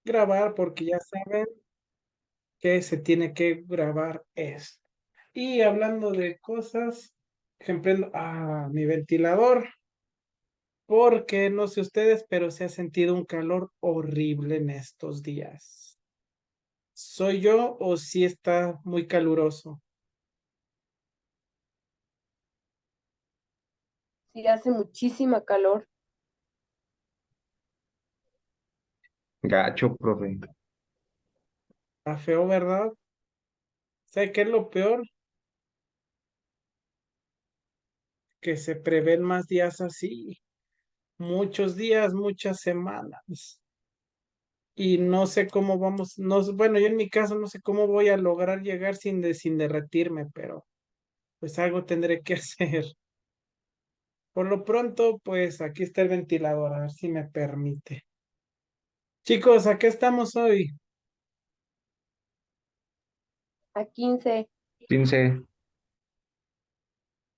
grabar porque ya saben que se tiene que grabar esto. Y hablando de cosas, ejemplo, mi ventilador, porque no sé ustedes, pero se ha sentido un calor horrible en estos días. ¿Soy yo o sí está muy caluroso? Sí, hace muchísima calor. Gacho, profe. Está feo, ¿verdad? ¿Sabe qué es lo peor? Que se prevén más días así, muchos días, muchas semanas. Y no sé cómo vamos, no, bueno, yo en mi caso no sé cómo voy a lograr llegar sin derretirme, pero pues algo tendré que hacer. Por lo pronto, pues aquí está el ventilador, a ver si me permite. Chicos, ¿a qué estamos hoy? A 15. 15.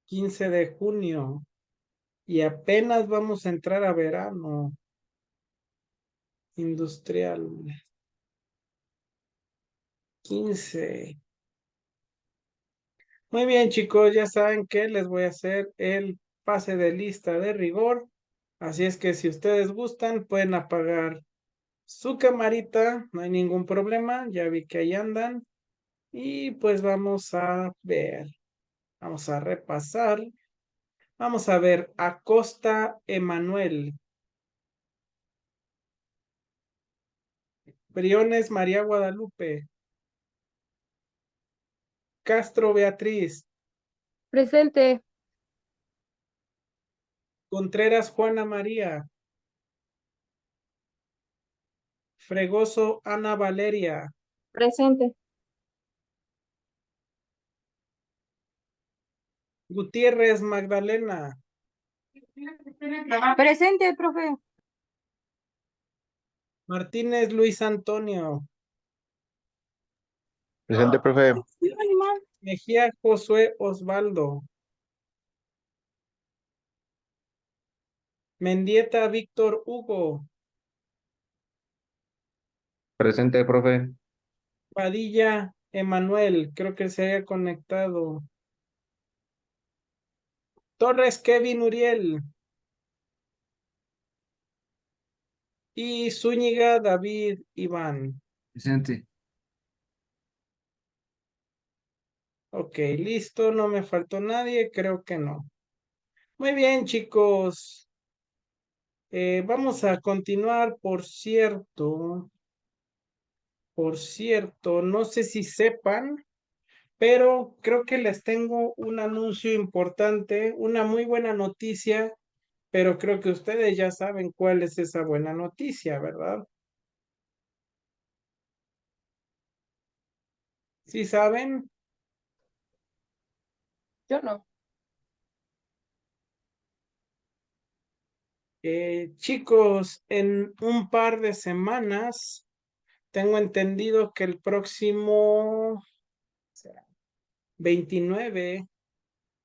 15 de junio y apenas vamos a entrar a verano industrial. 15. Muy bien, chicos, ya saben que les voy a hacer el pase de lista de rigor. Así es que si ustedes gustan, pueden apagar su camarita, no hay ningún problema. Ya vi que ahí andan. Y pues vamos a ver, vamos a repasar. Vamos a ver, Acosta Emanuel, Briones María Guadalupe, Castro Beatriz, Presente. Contreras Juana María, Fregoso Ana Valeria, Presente. Gutiérrez Magdalena, Presente, profe. Martínez Luis Antonio, Presente, profe. Mejía Josué Osvaldo, Mendieta Víctor Hugo, Presente, profe. Padilla Emanuel, creo que se haya conectado. Torres Kevin Uriel y Zúñiga David Iván. Presente. Ok, listo, no me faltó nadie, creo que no. Muy bien, chicos. Vamos a continuar, por cierto, no sé si sepan, pero creo que les tengo un anuncio importante, una muy buena noticia, pero creo que ustedes ya saben cuál es esa buena noticia, ¿verdad? ¿Sí saben? Yo no. Chicos, en un par de semanas, tengo entendido que el próximo 29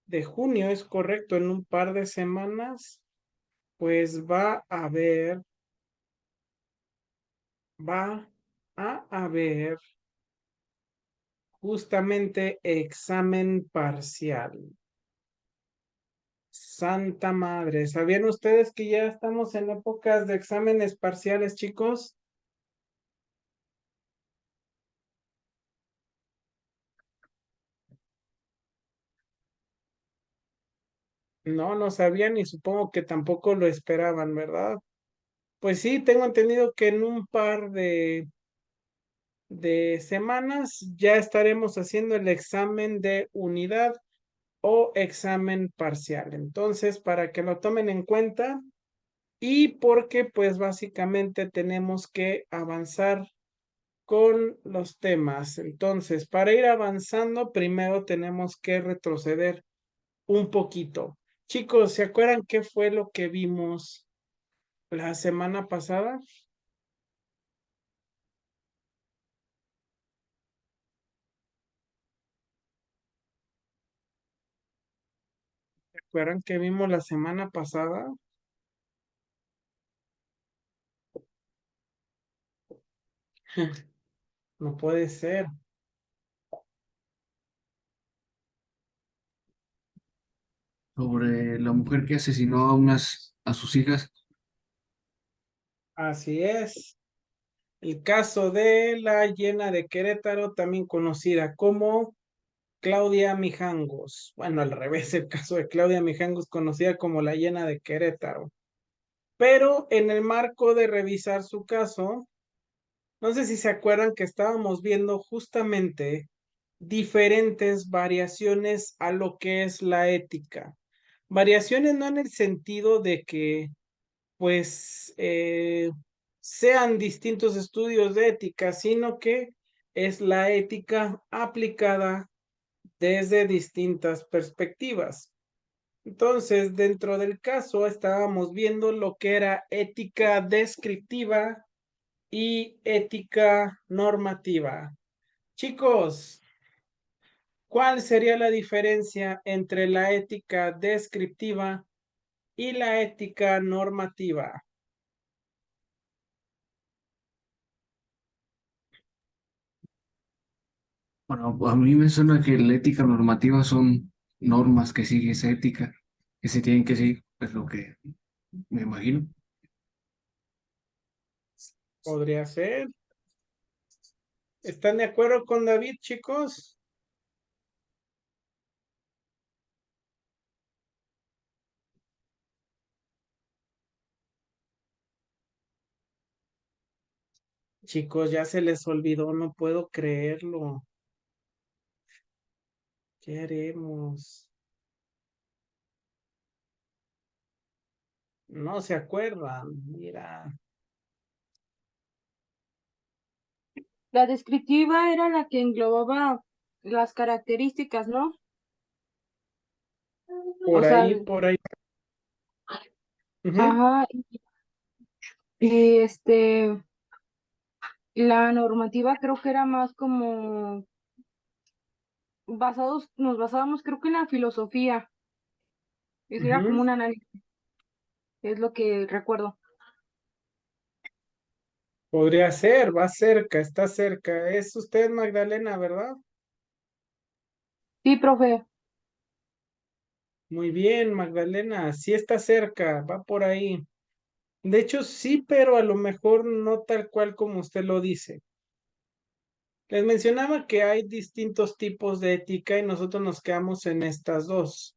de junio, es correcto, en un par de semanas, pues va a haber justamente examen parcial. Santa madre, ¿sabían ustedes que ya estamos en épocas de exámenes parciales, chicos? No, no sabían y supongo que tampoco lo esperaban, ¿verdad? Pues sí, tengo entendido que en un par de semanas ya estaremos haciendo el examen de unidad o examen parcial. Entonces, para que lo tomen en cuenta y porque pues básicamente tenemos que avanzar con los temas. Entonces, para ir avanzando, primero tenemos que retroceder un poquito. Chicos, ¿se acuerdan qué fue lo que vimos la semana pasada? ¿Se acuerdan que vimos la semana pasada? No puede ser. Sobre la mujer que asesinó a sus hijas. Así es. El caso de la Llena de Querétaro, también conocida como Claudia Mijangos. Bueno, al revés, el caso de Claudia Mijangos, conocida como la Llena de Querétaro. Pero en el marco de revisar su caso, no sé si se acuerdan que estábamos viendo justamente diferentes variaciones a lo que es la ética. Variaciones no en el sentido de que, pues, sean distintos estudios de ética, sino que es la ética aplicada desde distintas perspectivas. Entonces, dentro del caso, estábamos viendo lo que era ética descriptiva y ética normativa. Chicos, ¿cuál sería la diferencia entre la ética descriptiva y la ética normativa? Bueno, a mí me suena que la ética normativa son normas que sigue esa ética, que se tienen que seguir, es lo que me imagino. Podría ser. ¿Están de acuerdo con David, chicos? Chicos, ya se les olvidó, no puedo creerlo. ¿Qué haremos? No se acuerdan, mira. La descriptiva era la que englobaba las características, ¿no? O Por sea, ahí, por ahí. Ujú, ajá, y la normativa creo que era más como nos basábamos creo que en la filosofía. Eso era como ujú. un análisis, es lo que recuerdo. Podría ser, va cerca, está cerca. Es usted, Magdalena, ¿verdad? Sí, profe. Muy bien, Magdalena, sí está cerca, va por ahí. De hecho, sí, pero a lo mejor no tal cual como usted lo dice. Les mencionaba que hay distintos tipos de ética y nosotros nos quedamos en estas dos.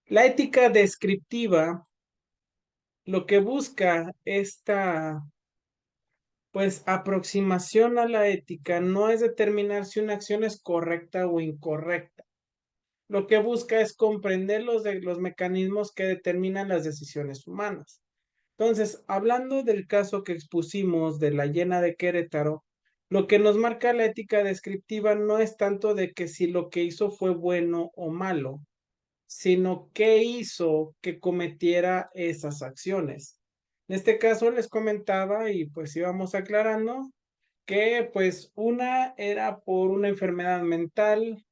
La ética descriptiva lo que busca esta, pues, aproximación a la ética no es determinar si una acción es correcta o incorrecta. Lo que busca es comprender los mecanismos que determinan las decisiones humanas. Entonces, hablando del caso que expusimos de la Llena de Querétaro, lo que nos marca la ética descriptiva no es tanto de que si lo que hizo fue bueno o malo, sino qué hizo que cometiera esas acciones. En este caso les comentaba y pues íbamos aclarando que pues una era por una enfermedad mental,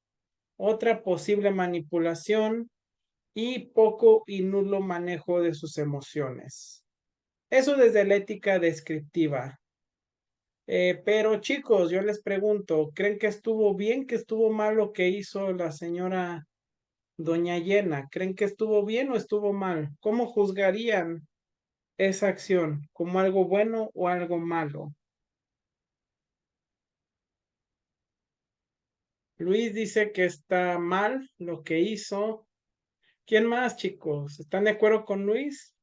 otra posible manipulación y poco y nulo manejo de sus emociones. Eso desde la ética descriptiva. Pero chicos, yo les pregunto, ¿creen que estuvo bien, que estuvo mal lo que hizo la señora Doña Llena? ¿Creen que estuvo bien o estuvo mal? ¿Cómo juzgarían esa acción? ¿Como algo bueno o algo malo? Luis dice que está mal lo que hizo. ¿Quién más, chicos? ¿Están de acuerdo con Luis?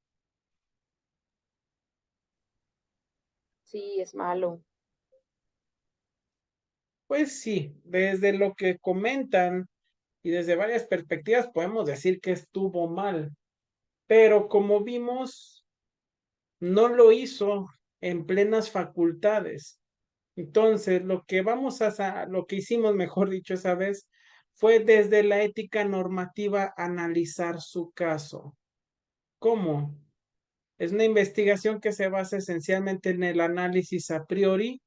Sí, es malo. Pues sí, desde lo que comentan y desde varias perspectivas podemos decir que estuvo mal, pero como vimos, no lo hizo en plenas facultades. Entonces, lo que hicimos, mejor dicho, esa vez, fue desde la ética normativa analizar su caso. ¿Cómo? Es una investigación que se basa esencialmente en el análisis a priori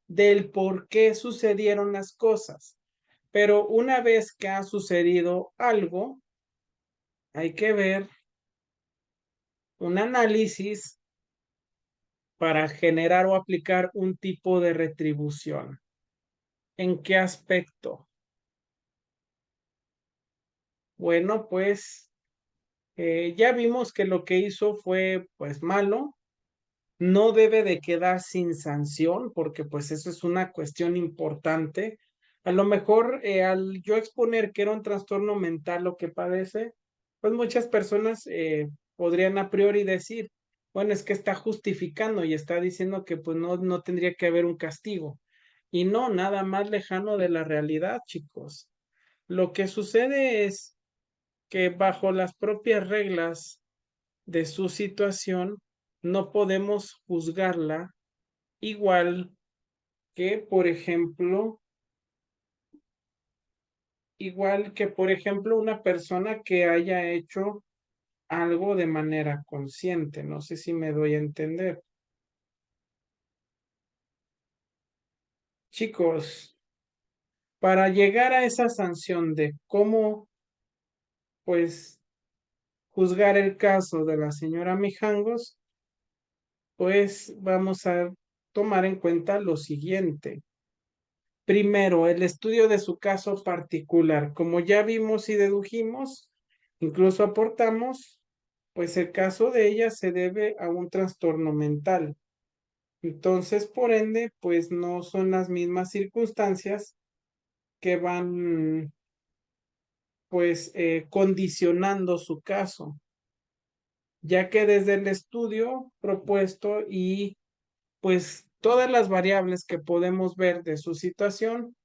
del por qué sucedieron las cosas. Pero una vez que ha sucedido algo, hay que ver un análisis para generar o aplicar un tipo de retribución. ¿En qué aspecto? Bueno, pues ya vimos que lo que hizo fue pues malo, no debe de quedar sin sanción porque pues eso es una cuestión importante. A lo mejor al yo exponer que era un trastorno mental lo que padece, pues muchas personas podrían a priori decir, bueno, es que está justificando y está diciendo que pues no tendría que haber un castigo. Y no, nada más lejano de la realidad, chicos. Lo que sucede es que bajo las propias reglas de su situación, no podemos juzgarla igual que, por ejemplo, una persona que haya hecho algo de manera consciente. No sé si me doy a entender. Chicos, para llegar a esa sanción de cómo, pues, juzgar el caso de la señora Mijangos, pues vamos a tomar en cuenta lo siguiente. Primero, el estudio de su caso particular. Como ya vimos y dedujimos, incluso aportamos, pues el caso de ella se debe a un trastorno mental. Entonces, por ende, pues no son las mismas circunstancias que van, pues, condicionando su caso, ya que desde el estudio propuesto y pues todas las variables que podemos ver de su situación,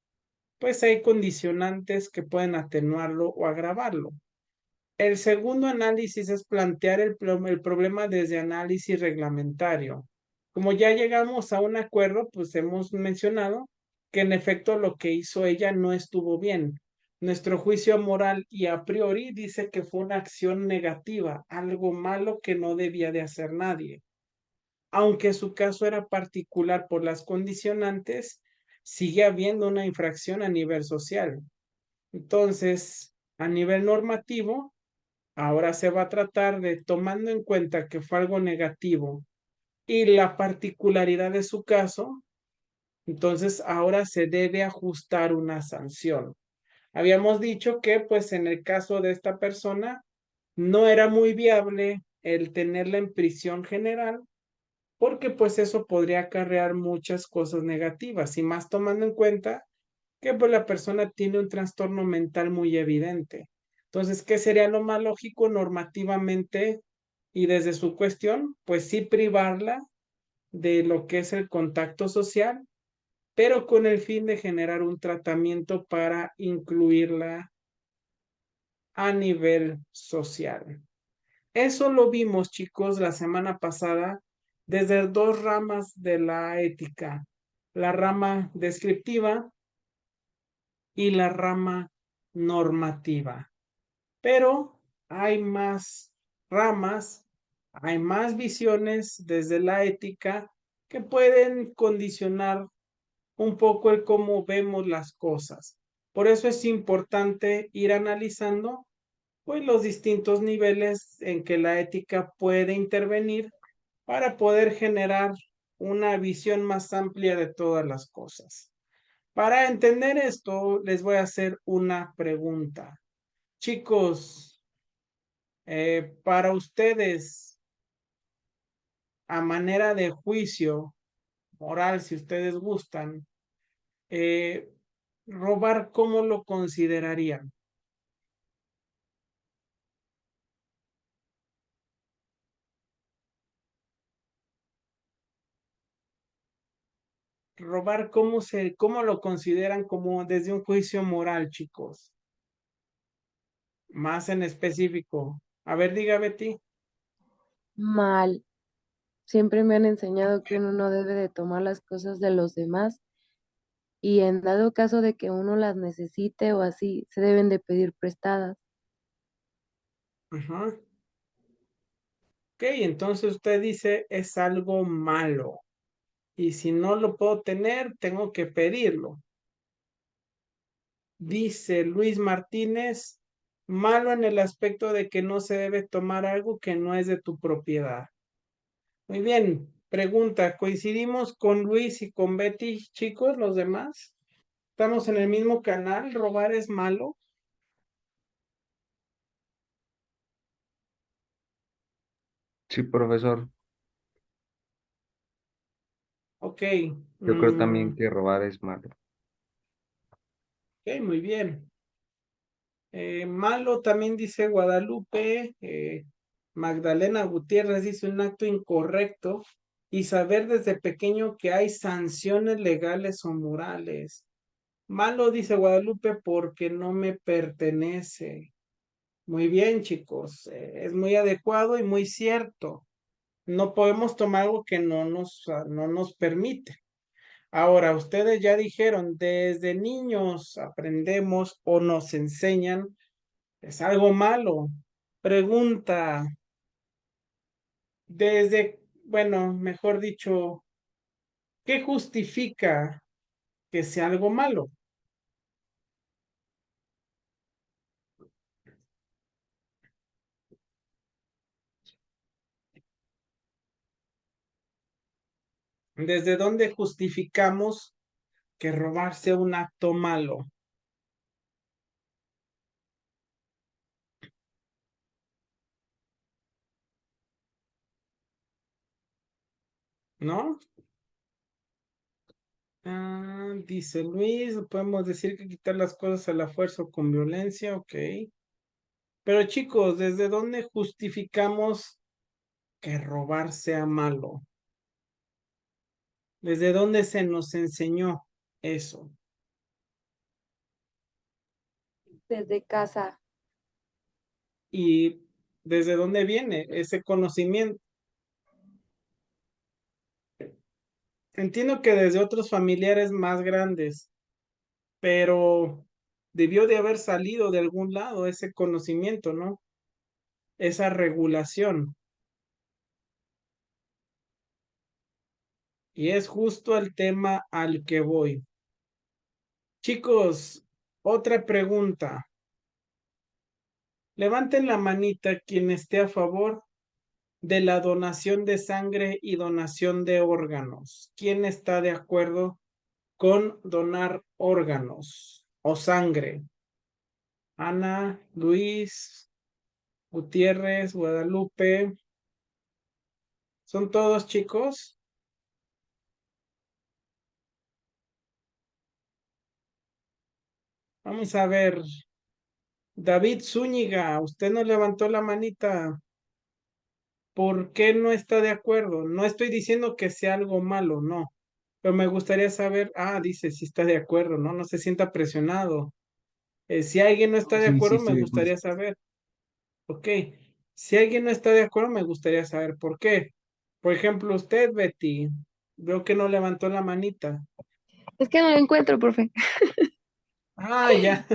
pues hay condicionantes que pueden atenuarlo o agravarlo. El segundo análisis es plantear el problema desde análisis reglamentario. Como ya llegamos a un acuerdo, pues hemos mencionado que en efecto lo que hizo ella no estuvo bien. Nuestro juicio moral y a priori dice que fue una acción negativa, algo malo que no debía de hacer nadie. Aunque su caso era particular por las condicionantes, sigue habiendo una infracción a nivel social. Entonces, a nivel normativo, ahora se va a tratar de, tomando en cuenta que fue algo negativo y la particularidad de su caso, entonces ahora se debe ajustar una sanción. Habíamos dicho que pues en el caso de esta persona no era muy viable el tenerla en prisión general porque pues eso podría acarrear muchas cosas negativas y más tomando en cuenta que pues la persona tiene un trastorno mental muy evidente. Entonces, ¿qué sería lo más lógico normativamente y desde su cuestión? Pues sí privarla de lo que es el contacto social, pero con el fin de generar un tratamiento para incluirla a nivel social. Eso lo vimos, chicos, la semana pasada desde dos ramas de la ética, la rama descriptiva y la rama normativa. Pero hay más ramas, hay más visiones desde la ética que pueden condicionar un poco el cómo vemos las cosas. Por eso es importante ir analizando pues los distintos niveles en que la ética puede intervenir para poder generar una visión más amplia de todas las cosas. Para entender esto, les voy a hacer una pregunta. Chicos, para ustedes, a manera de juicio moral, si ustedes gustan, eh, robar, ¿cómo lo considerarían? Robar, cómo lo consideran como desde un juicio moral, chicos? Más en específico. A ver, diga Betty. Mal. Siempre me han enseñado que uno no debe de tomar las cosas de los demás y en dado caso de que uno las necesite o así, se deben de pedir prestadas. Ajá. Ok, entonces usted dice es algo malo. Y si no lo puedo tener, tengo que pedirlo. Dice Luis Martínez, malo en el aspecto de que no se debe tomar algo que no es de tu propiedad. Muy bien, Pregunta, ¿coincidimos con Luis y con Betty, chicos, los demás? ¿Estamos en el mismo canal? ¿Robar es malo? Sí, profesor. Ok, Yo creo mm, también que robar es malo. ok, muy bien. Malo también dice Guadalupe, Magdalena Gutiérrez dice un acto incorrecto y saber desde pequeño que hay sanciones legales o morales. Malo dice Guadalupe porque no me pertenece. Muy bien, chicos, es muy adecuado y muy cierto. No podemos tomar algo que no nos permite. Ahora, ustedes ya dijeron, desde niños aprendemos o nos enseñan, es algo malo. Pregunta, bueno, mejor dicho, ¿qué justifica que sea algo malo? ¿Desde dónde justificamos que robar sea un acto malo? ¿No? Ah, dice Luis, podemos decir que quitar las cosas a la fuerza o con violencia, ok. Pero chicos, ¿desde dónde justificamos que robar sea malo? ¿Desde dónde se nos enseñó eso? Desde casa. ¿Y desde dónde viene ese conocimiento? Entiendo que desde otros familiares más grandes, pero debió de haber salido de algún lado ese conocimiento, ¿no? Esa regulación. Y es justo el tema al que voy. Chicos, otra pregunta. Levanten la manita quien esté a favor de la donación de sangre y donación de órganos. ¿Quién está de acuerdo con donar órganos o sangre? Ana, Luis, Gutiérrez, Guadalupe. ¿Son todos chicos? Vamos a ver. David Zúñiga, usted no levantó la manita. ¿Por qué no está de acuerdo? No estoy diciendo que sea algo malo, no. Pero me gustaría saber, dice si está de acuerdo, ¿no? No se sienta presionado. Si alguien no está No, de sí, sí acuerdo, me estoy de acuerdo. gustaría saber. Ok. Si alguien no está de acuerdo, me gustaría saber por qué. Por ejemplo, usted, Betty, veo que no levantó la manita. Es que no lo encuentro, profe. Ya,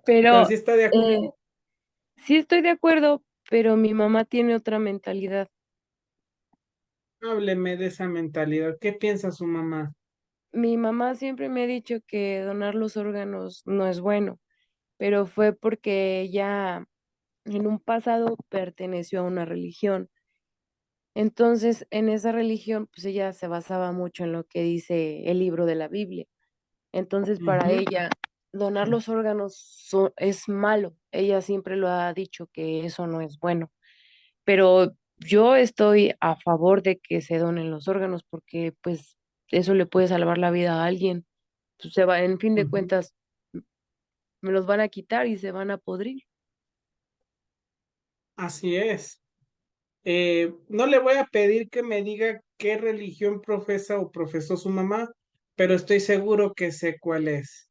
pero Pero sí está de acuerdo. eh, sí estoy de acuerdo, pero mi mamá tiene otra mentalidad. Hábleme de esa mentalidad. ¿Qué piensa su mamá? Mi mamá siempre me ha dicho que donar los órganos no es bueno, pero fue porque ella en un pasado perteneció a una religión. Entonces, en esa religión, pues ella se basaba mucho en lo que dice el libro de la Biblia. Entonces, para Ujú. ella, donar los órganos es malo. Ella siempre lo ha dicho que eso no es bueno. Pero yo estoy a favor de que se donen los órganos porque, pues, eso le puede salvar la vida a alguien. Pues, en fin de Ujú. cuentas, me los van a quitar y se van a podrir. Así es. No le voy a pedir que me diga qué religión profesa o profesó su mamá, pero estoy seguro que sé cuál es.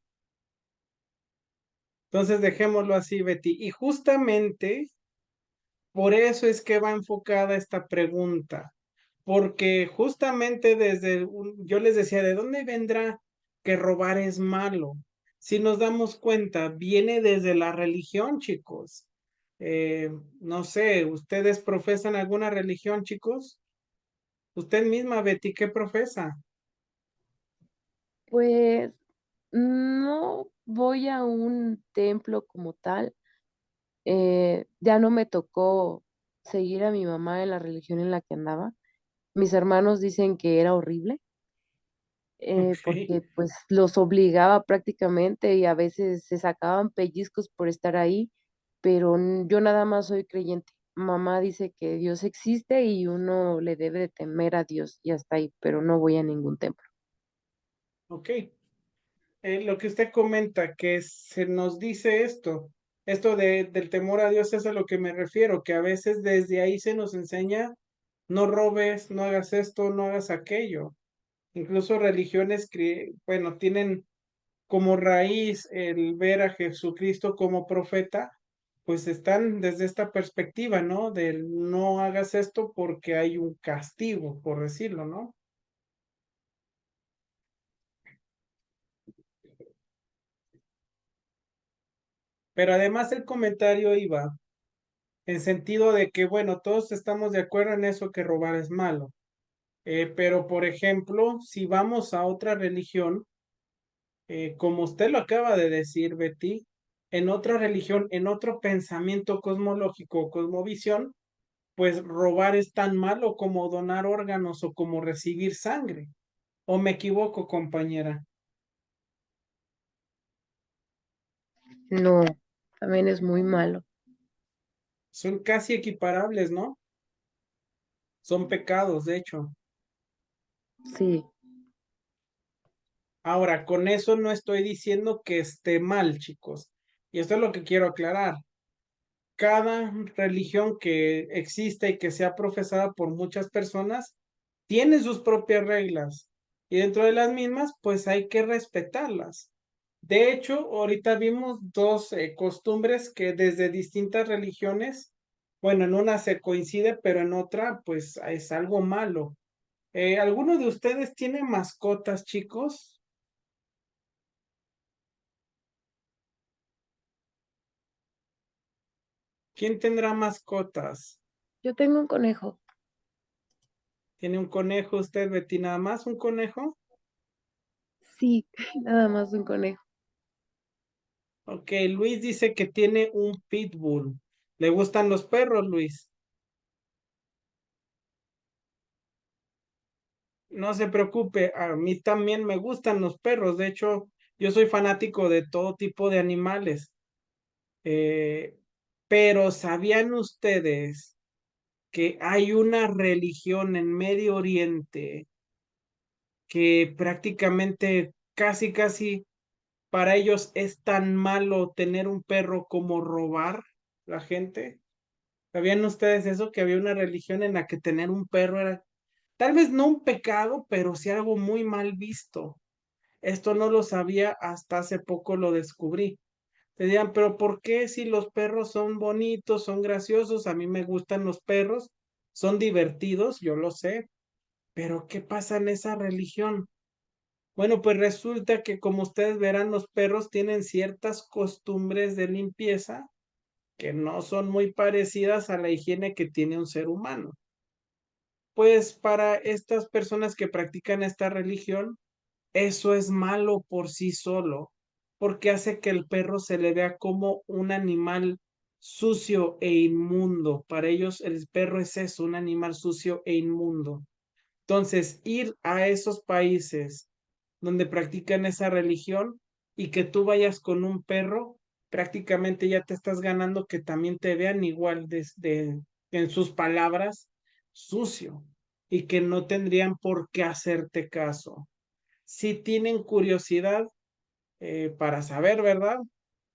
Entonces dejémoslo así, Betty. Y justamente por eso es que va enfocada esta pregunta, porque justamente yo les decía, ¿de dónde vendrá que robar es malo? Si nos damos cuenta, viene desde la religión, chicos. No sé, ¿ustedes profesan alguna religión, chicos? Usted misma, Betty, ¿qué profesa? Pues no voy a un templo como tal. Ya no me tocó seguir a mi mamá en la religión en la que andaba. Mis hermanos dicen que era horrible, Ok. porque pues los obligaba prácticamente y a veces se sacaban pellizcos por estar ahí, pero yo nada más soy creyente. Mamá dice que Dios existe y uno le debe de temer a Dios y hasta ahí, pero no voy a ningún templo. Ok. Lo que usted comenta, que se nos dice esto del temor a Dios es a lo que me refiero, que a veces desde ahí se nos enseña, no robes, no hagas esto, no hagas aquello. Incluso religiones, bueno, tienen como raíz el ver a Jesucristo como profeta, pues están desde esta perspectiva, ¿no? Del no hagas esto porque hay un castigo, por decirlo, ¿no? Pero además el comentario iba en sentido de que, bueno, todos estamos de acuerdo en eso que robar es malo. Pero, por ejemplo, si vamos a otra religión, como usted lo acaba de decir, Betty, en otra religión, en otro pensamiento cosmológico o cosmovisión, pues robar es tan malo como donar órganos o como recibir sangre. ¿O me equivoco, compañera? No, también es muy malo. Son casi equiparables, ¿no? Son pecados, de hecho. Sí, Ahora, con eso no estoy diciendo que esté mal, chicos. Y esto es lo que quiero aclarar. Cada religión que existe y que sea profesada por muchas personas tiene sus propias reglas. Y dentro de las mismas, pues hay que respetarlas. De hecho, ahorita vimos dos costumbres que desde distintas religiones, bueno, en una se coincide, pero en otra, pues es algo malo. ¿Alguno de ustedes tiene mascotas, chicos? ¿Quién tendrá mascotas? yo tengo un conejo. ¿Tiene un conejo usted, Betty? ¿Nada más un conejo? Sí, nada más un conejo. Ok, Luis dice que tiene un pitbull. ¿Le gustan los perros, Luis? No se preocupe, a mí también me gustan los perros. De hecho, yo soy fanático de todo tipo de animales. Eh, pero ¿sabían ustedes que hay una religión en Medio Oriente que prácticamente casi para ellos es tan malo tener un perro como robar la gente? ¿Sabían ustedes eso? Que había una religión en la que tener un perro era tal vez no un pecado, pero sí algo muy mal visto. Esto no lo sabía hasta hace poco lo descubrí. Te dirán, pero ¿por qué si los perros son bonitos, son graciosos? A mí me gustan los perros, son divertidos, yo lo sé, pero ¿qué pasa en esa religión? Bueno, pues resulta que como ustedes verán, los perros tienen ciertas costumbres de limpieza que no son muy parecidas a la higiene que tiene un ser humano. Pues para estas personas que practican esta religión, eso es malo por sí solo, porque hace que el perro se le vea como un animal sucio e inmundo. Para ellos el perro es eso, un animal sucio e inmundo. Entonces, ir a esos países donde practican esa religión y que tú vayas con un perro, prácticamente ya te estás ganando que también te vean igual desde en sus palabras sucio y que no tendrían por qué hacerte caso. Si tienen curiosidad para saber, ¿verdad?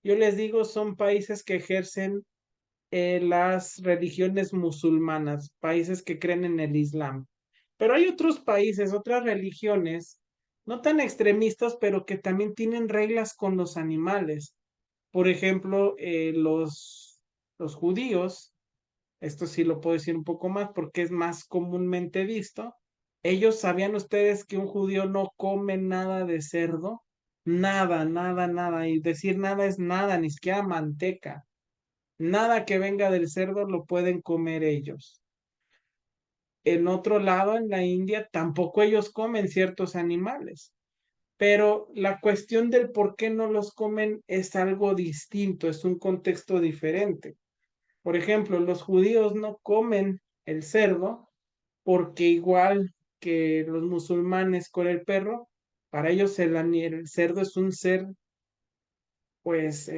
Yo les digo, son países que ejercen las religiones musulmanas, países que creen en el Islam. Pero hay otros países, otras religiones, no tan extremistas, pero que también tienen reglas con los animales. Por ejemplo, los judíos, esto sí lo puedo decir un poco más porque es más comúnmente visto. Ellos sabían ustedes que un judío no come nada de cerdo, nada, y decir nada es nada, ni siquiera manteca. Nada que venga del cerdo lo pueden comer ellos. En otro lado, en la India, tampoco ellos comen ciertos animales, pero la cuestión del por qué no los comen es algo distinto, es un contexto diferente. Por ejemplo, los judíos no comen el cerdo porque igual que los musulmanes con el perro, para ellos el cerdo es un ser pues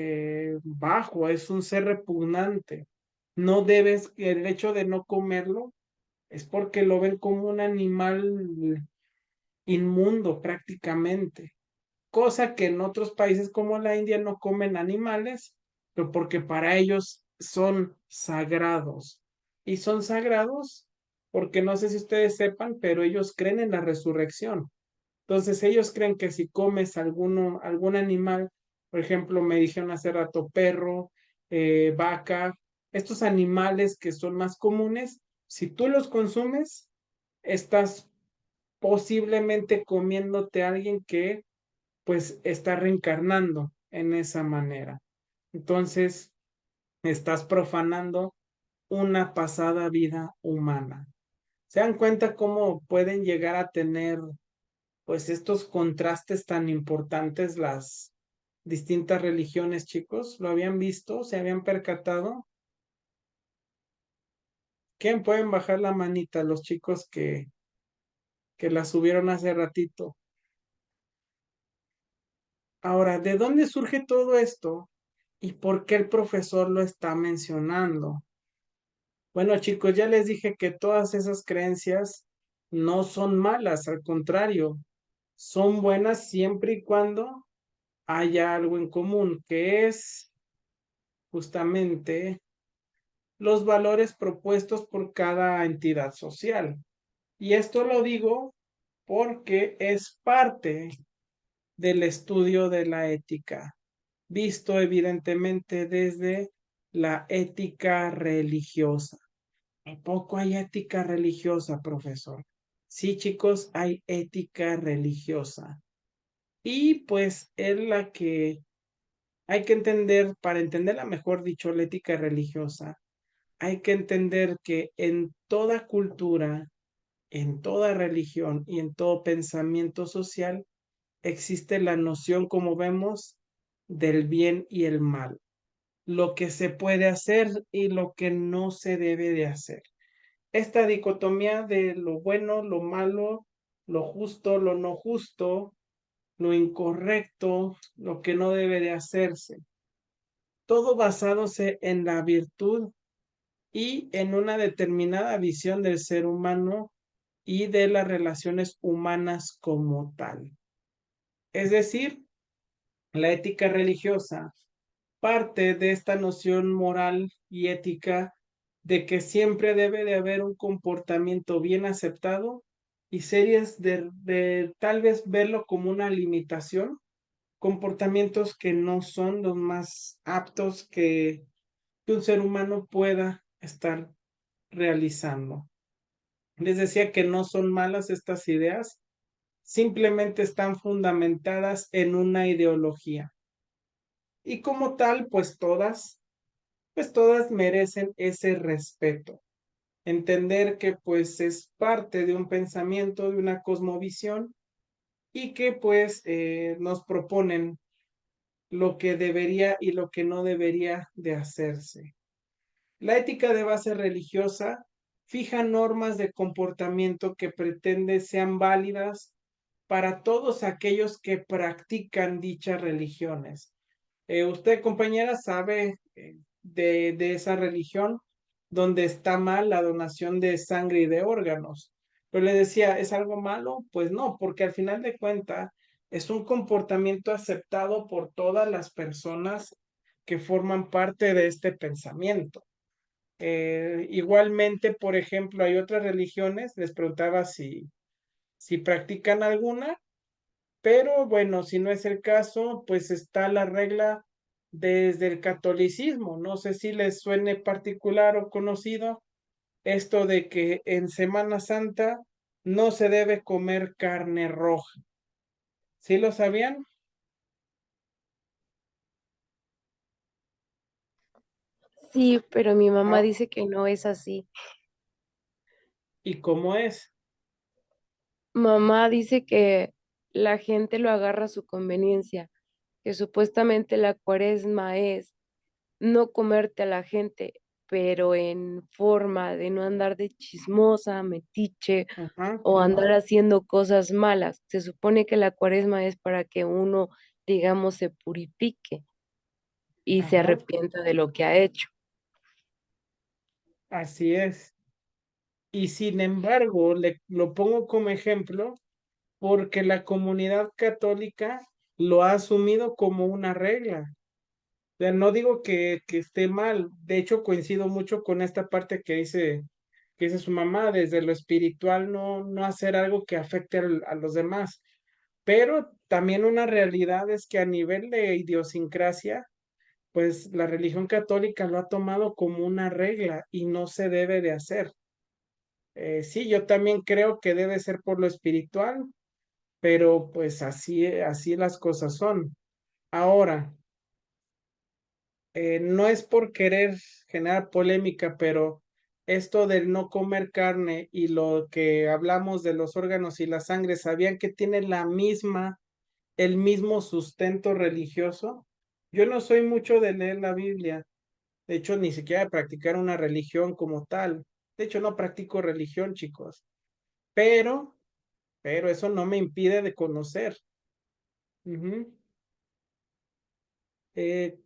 bajo, es un ser repugnante. No debes, el hecho de no comerlo es porque lo ven como un animal inmundo prácticamente, cosa que en otros países como la India no comen animales, pero porque para ellos son sagrados. Y son sagrados porque no sé si ustedes sepan, pero ellos creen en la resurrección. Entonces ellos creen que si comes algún animal, por ejemplo, me dijeron hace rato perro, vaca, estos animales que son más comunes, si tú los consumes, estás posiblemente comiéndote a alguien que pues está reencarnando en esa manera. Entonces, estás profanando una pasada vida humana. ¿Se dan cuenta cómo pueden llegar a tener pues estos contrastes tan importantes las distintas religiones, chicos? ¿Lo habían visto? ¿Se habían percatado? ¿Quién pueden bajar la manita? Los chicos que la subieron hace ratito. Ahora, ¿de dónde surge todo esto? ¿Y por qué el profesor lo está mencionando? Bueno, chicos, ya les dije que todas esas creencias no son malas, al contrario, son buenas siempre y cuando haya algo en común, que es justamente los valores propuestos por cada entidad social. Y esto lo digo porque es parte del estudio de la ética, visto evidentemente desde la ética religiosa. ¿A poco hay ética religiosa, profesor? Sí, chicos, hay ética religiosa. Y pues es la que hay que entender, para entenderla mejor dicho, la ética religiosa, hay que entender que en toda cultura, en toda religión y en todo pensamiento social existe la noción, como vemos, del bien y el mal, lo que se puede hacer y lo que no se debe de hacer. Esta dicotomía de lo bueno, lo malo, lo justo, lo no justo, lo incorrecto, lo que no debe de hacerse, todo basándose en la virtud y en una determinada visión del ser humano y de las relaciones humanas como tal. Es decir, la ética religiosa parte de esta noción moral y ética de que siempre debe de haber un comportamiento bien aceptado y series de tal vez verlo como una limitación, comportamientos que no son los más aptos que un ser humano pueda estar realizando. Les decía que no son malas estas ideas, simplemente están fundamentadas en una ideología. Y como tal, pues todas merecen ese respeto. Entender que pues es parte de un pensamiento, de una cosmovisión y que pues nos proponen lo que debería y lo que no debería de hacerse. La ética de base religiosa fija normas de comportamiento que pretende sean válidas para todos aquellos que practican dichas religiones. Usted, compañera, sabe de esa religión donde está mal la donación de sangre y de órganos. Pero le decía, ¿es algo malo? Pues no, porque al final de cuentas es un comportamiento aceptado por todas las personas que forman parte de este pensamiento. Igualmente, por ejemplo, hay otras religiones, les preguntaba si practican alguna, pero bueno, si no es el caso, pues está la regla desde el catolicismo. No sé si les suene particular o conocido esto de que en Semana Santa no se debe comer carne roja. ¿Sí lo sabían? Sí, pero mi mamá Ah, dice que no es así. ¿y cómo es? Mamá dice que la gente lo agarra a su conveniencia, que supuestamente la cuaresma es no comerte a la gente, pero en forma de no andar de chismosa, metiche Ajá. o andar haciendo cosas malas. Se supone que la cuaresma es para que uno, digamos, se purifique y se Ajá. arrepienta de lo que ha hecho. Así es. Y sin embargo, lo pongo como ejemplo porque la comunidad católica lo ha asumido como una regla. O sea, no digo que esté mal, de hecho coincido mucho con esta parte que dice su mamá, desde lo espiritual no hacer algo que afecte a los demás. Pero también una realidad es que a nivel de idiosincrasia, pues la religión católica lo ha tomado como una regla y no se debe de hacer. Sí, yo también creo que debe ser por lo espiritual, pero pues así las cosas son. Ahora, no es por querer generar polémica, pero esto del no comer carne y lo que hablamos de los órganos y la sangre, ¿sabían que tienen el mismo sustento religioso? Yo no soy mucho de leer la Biblia, de hecho, ni siquiera de practicar una religión como tal. De hecho, no practico religión, chicos, pero, pero eso no me impide de conocer. Ujú. eh,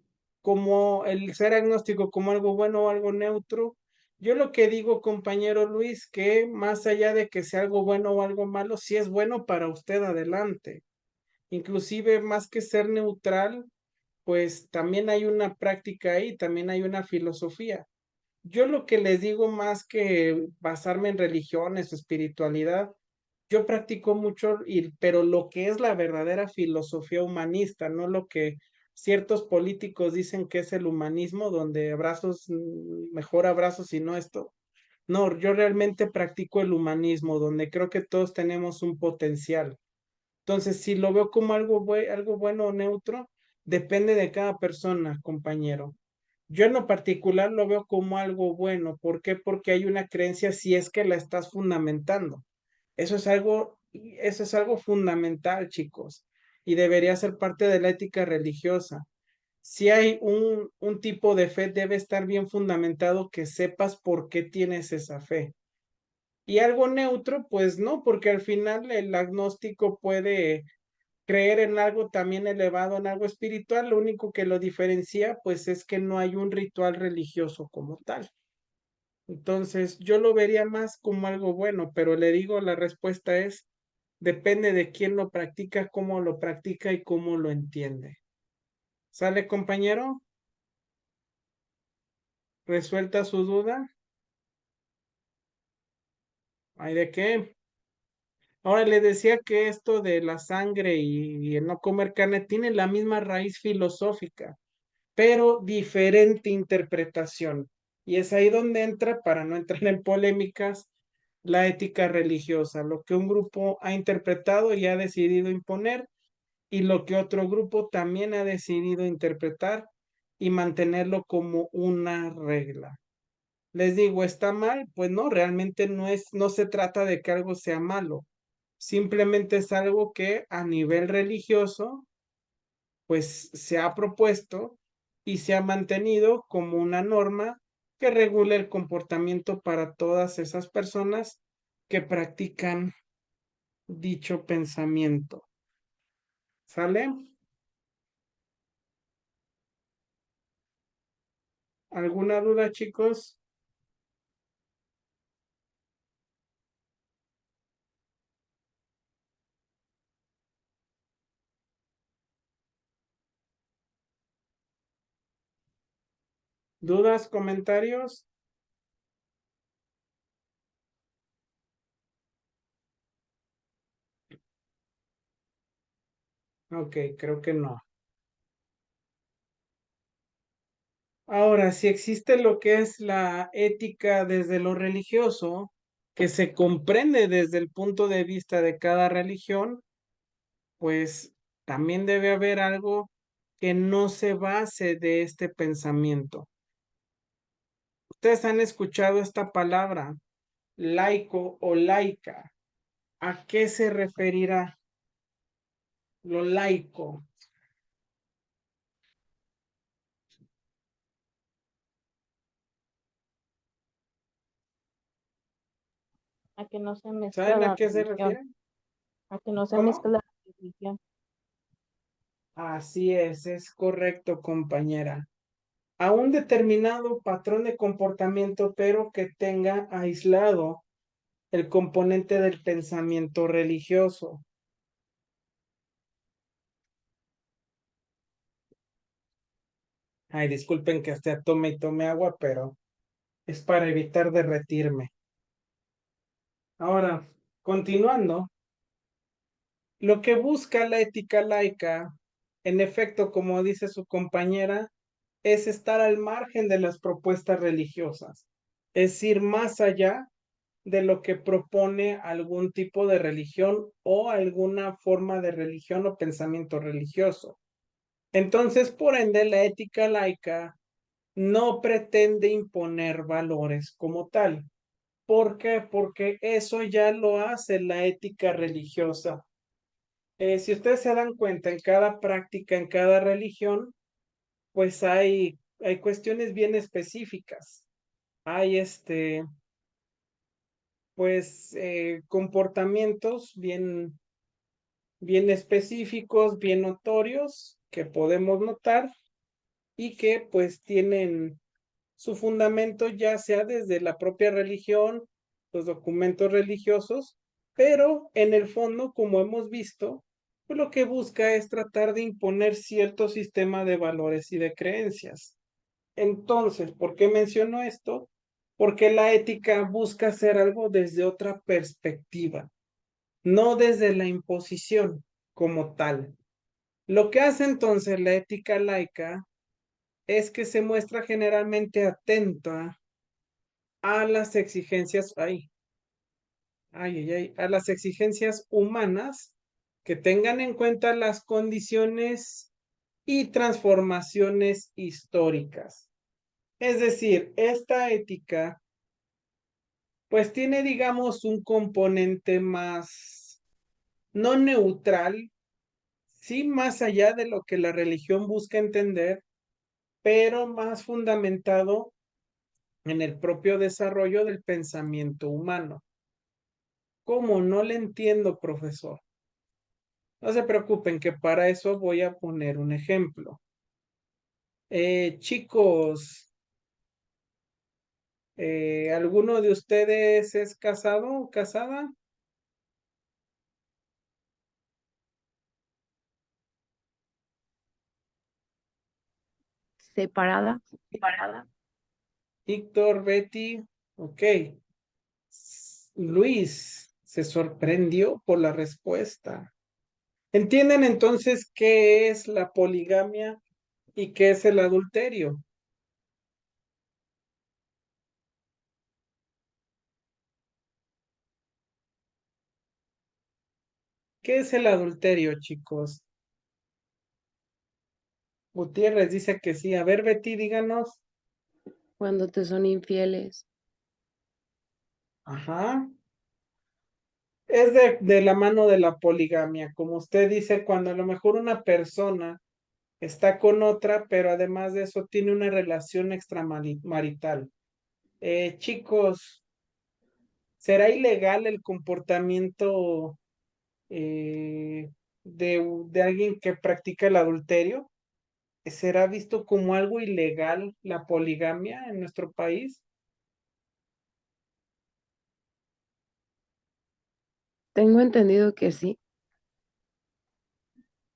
como el ser agnóstico como algo bueno o algo neutro. Yo lo que digo, compañero Luis, que más allá de que sea algo bueno o algo malo, si es bueno para usted, adelante. Inclusive más que ser neutral, pues también hay una práctica ahí, también hay una filosofía. Yo lo que les digo más que basarme en religiones o espiritualidad, yo practico mucho, pero lo que es la verdadera filosofía humanista, no lo que ciertos políticos dicen que es el humanismo, donde abrazos, mejor abrazos y no esto. No, yo realmente practico el humanismo, donde creo que todos tenemos un potencial. Entonces, si lo veo como algo bueno o neutro, depende de cada persona, compañero. Yo en lo particular lo veo como algo bueno. ¿Por qué? Porque hay una creencia si es que la estás fundamentando. Eso es algo fundamental, chicos, y debería ser parte de la ética religiosa. Si hay un tipo de fe, debe estar bien fundamentado que sepas por qué tienes esa fe. Y algo neutro, pues no, porque al final el agnóstico puede creer en algo también elevado, en algo espiritual. Lo único que lo diferencia, pues es que no hay un ritual religioso como tal. Entonces, yo lo vería más como algo bueno, pero le digo, la respuesta es, depende de quién lo practica, cómo lo practica y cómo lo entiende. ¿Sale, compañero? ¿Resuelta su duda? ¿Hay de qué? Ahora le decía que esto de la sangre y el no comer carne tiene la misma raíz filosófica, pero diferente interpretación. Y es ahí donde entra, para no entrar en polémicas, la ética religiosa, lo que un grupo ha interpretado y ha decidido imponer y lo que otro grupo también ha decidido interpretar y mantenerlo como una regla. Les digo, ¿está mal? Pues no, realmente no se trata de que algo sea malo, simplemente es algo que a nivel religioso pues se ha propuesto y se ha mantenido como una norma que regula el comportamiento para todas esas personas que practican dicho pensamiento. ¿Sale? ¿Alguna duda, chicos? ¿Dudas, comentarios? Ok, creo que no. Ahora, si existe lo que es la ética desde lo religioso, que se comprende desde el punto de vista de cada religión, pues también debe haber algo que no se base de este pensamiento. Ustedes han escuchado esta palabra, laico o laica. ¿A qué se referirá lo laico? A que no se mezcla ¿Saben a la qué se religión. refieren? A que no se ¿Cómo? mezcla la religión. Así es correcto, compañera. A un determinado patrón de comportamiento, pero que tenga aislado el componente del pensamiento religioso. Ay, disculpen que esté a tome y tome agua, pero es para evitar derretirme. Ahora, continuando, lo que busca la ética laica, en efecto, como dice su compañera, es estar al margen de las propuestas religiosas, es ir más allá de lo que propone algún tipo de religión o alguna forma de religión o pensamiento religioso. Entonces, por ende, la ética laica no pretende imponer valores como tal. ¿Por qué? Porque eso ya lo hace la ética religiosa. Si ustedes se dan cuenta, en cada práctica, en cada religión, pues hay cuestiones bien específicas. Hay pues, comportamientos bien específicos, bien notorios, que podemos notar y que pues tienen su fundamento ya sea desde la propia religión, los documentos religiosos, pero en el fondo, como hemos visto, pues lo que busca es tratar de imponer cierto sistema de valores y de creencias. Entonces, ¿por qué menciono esto? Porque la ética busca hacer algo desde otra perspectiva, no desde la imposición como tal. Lo que hace entonces la ética laica es que se muestra generalmente atenta a las exigencias, a las exigencias humanas que tengan en cuenta las condiciones y transformaciones históricas. Es decir, esta ética pues tiene, digamos, un componente más no neutral, sí más allá de lo que la religión busca entender, pero más fundamentado en el propio desarrollo del pensamiento humano. ¿Cómo? No le entiendo, profesor. No se preocupen, que para eso voy a poner un ejemplo. Chicos, ¿alguno de ustedes es casado o casada? Separada. Víctor, Betty, ok. Luis se sorprendió por la respuesta. ¿Entienden entonces qué es la poligamia y qué es el adulterio? ¿Qué es el adulterio, chicos? Gutiérrez dice que sí. A ver, Betty, díganos. Cuando te son infieles. Ajá. Es de la mano de la poligamia, como usted dice, cuando a lo mejor una persona está con otra, pero además de eso tiene una relación extramarital. Chicos, ¿será ilegal el comportamiento de alguien que practica el adulterio? ¿Será visto como algo ilegal la poligamia en nuestro país? Tengo entendido que sí.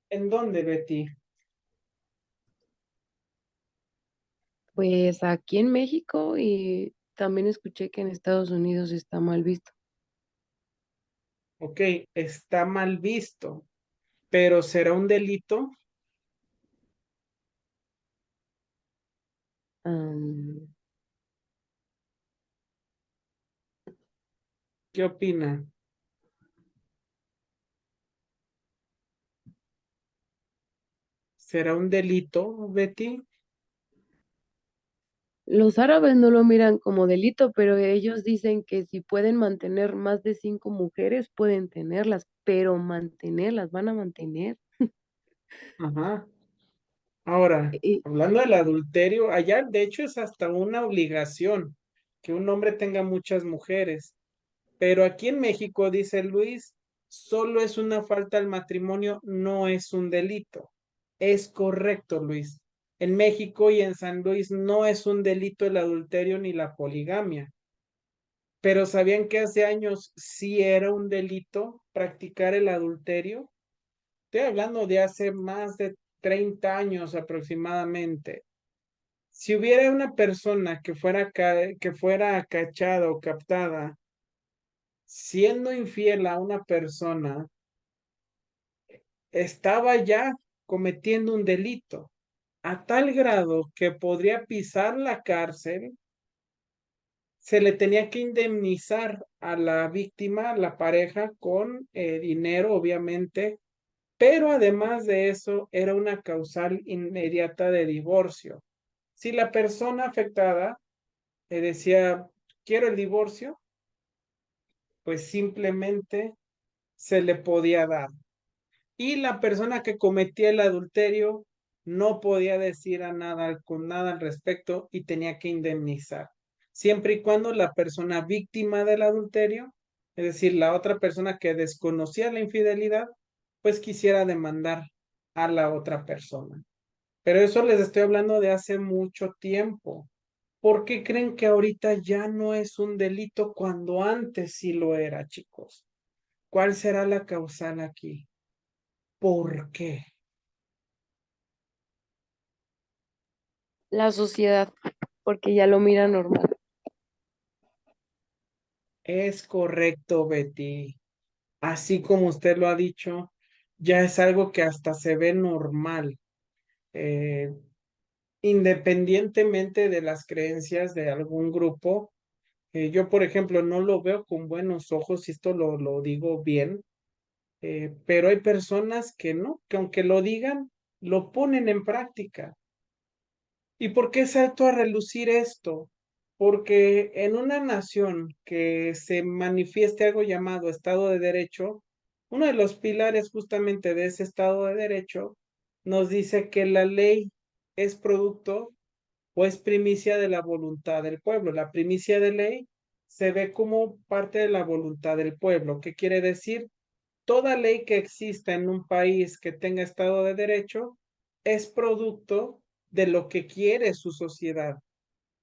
¿En dónde, Betty? Pues aquí en México y también escuché que en Estados Unidos está mal visto. Ok, está mal visto, pero ¿será un delito? Am, ¿Qué opina? ¿Será un delito, Betty? los árabes no lo miran como delito, pero ellos dicen que si pueden mantener más de 5 mujeres, pueden tenerlas, pero mantenerlas, van a mantener. Ajá. Ahora, Y hablando del adulterio, allá de hecho es hasta una obligación que un hombre tenga muchas mujeres. Pero aquí en México, dice Luis, solo es una falta al matrimonio, no es un delito. Es correcto, Luis. En México y en San Luis no es un delito el adulterio ni la poligamia. Pero ¿sabían que hace años sí era un delito practicar el adulterio? Estoy hablando de hace más de 30 años aproximadamente. Si hubiera una persona que fuera cachada o captada siendo infiel a una persona, estaba ya cometiendo un delito, a tal grado que podría pisar la cárcel, se le tenía que indemnizar a la víctima, la pareja, con dinero, obviamente, pero además de eso, era una causal inmediata de divorcio. Si la persona afectada decía, quiero el divorcio, pues simplemente se le podía dar. Y la persona que cometía el adulterio no podía decir con nada al respecto y tenía que indemnizar, siempre y cuando la persona víctima del adulterio, es decir, la otra persona que desconocía la infidelidad, pues quisiera demandar a la otra persona. Pero eso les estoy hablando de hace mucho tiempo. ¿Por qué creen que ahorita ya no es un delito cuando antes sí lo era, chicos? ¿Cuál será la causal aquí? ¿Por qué? La sociedad, porque ya lo mira normal. Es correcto, Betty. Así como usted lo ha dicho, ya es algo que hasta se ve normal, eh, independientemente de las creencias de algún grupo. Yo, por ejemplo, no lo veo con buenos ojos, y esto lo digo bien, pero hay personas que no, que aunque lo digan, lo ponen en práctica. ¿Y por qué salto a relucir esto? Porque en una nación que se manifieste algo llamado Estado de Derecho, uno de los pilares justamente de ese Estado de Derecho nos dice que la ley es producto o es primicia de la voluntad del pueblo. La primicia de ley se ve como parte de la voluntad del pueblo. ¿Qué quiere decir? Toda ley que exista en un país que tenga Estado de Derecho es producto de lo que quiere su sociedad.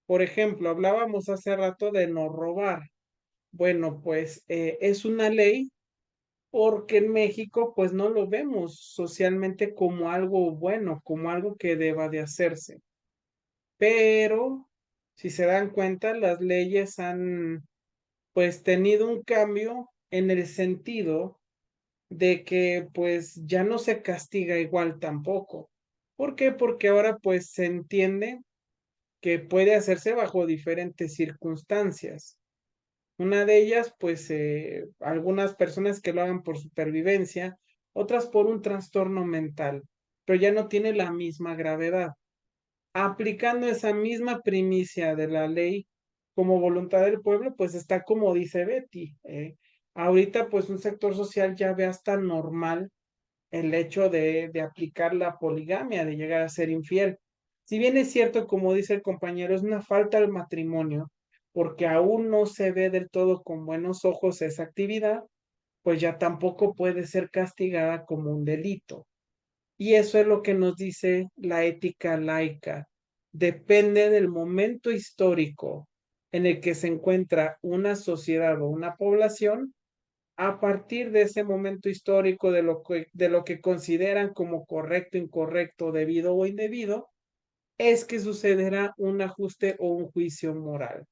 Por ejemplo, hablábamos hace rato de no robar. Bueno, pues es una ley porque en México pues no lo vemos socialmente como algo bueno, como algo que deba de hacerse. Pero si se dan cuenta, las leyes han pues tenido un cambio en el sentido de que pues ya no se castiga igual tampoco. ¿Por qué? Porque ahora pues se entiende que puede hacerse bajo diferentes circunstancias. Una de ellas, pues algunas personas que lo hagan por supervivencia, otras por un trastorno mental, pero ya no tiene la misma gravedad. Aplicando esa misma primicia de la ley como voluntad del pueblo, pues está como dice Betty. Ahorita, pues un sector social ya ve hasta normal el hecho de aplicar la poligamia, de llegar a ser infiel. Si bien es cierto, como dice el compañero, es una falta al matrimonio, porque aún no se ve del todo con buenos ojos esa actividad, pues ya tampoco puede ser castigada como un delito. Y eso es lo que nos dice la ética laica. Depende del momento histórico en el que se encuentra una sociedad o una población, a partir de ese momento histórico de lo que consideran como correcto, incorrecto, debido o indebido, es que sucederá un ajuste o un juicio moral.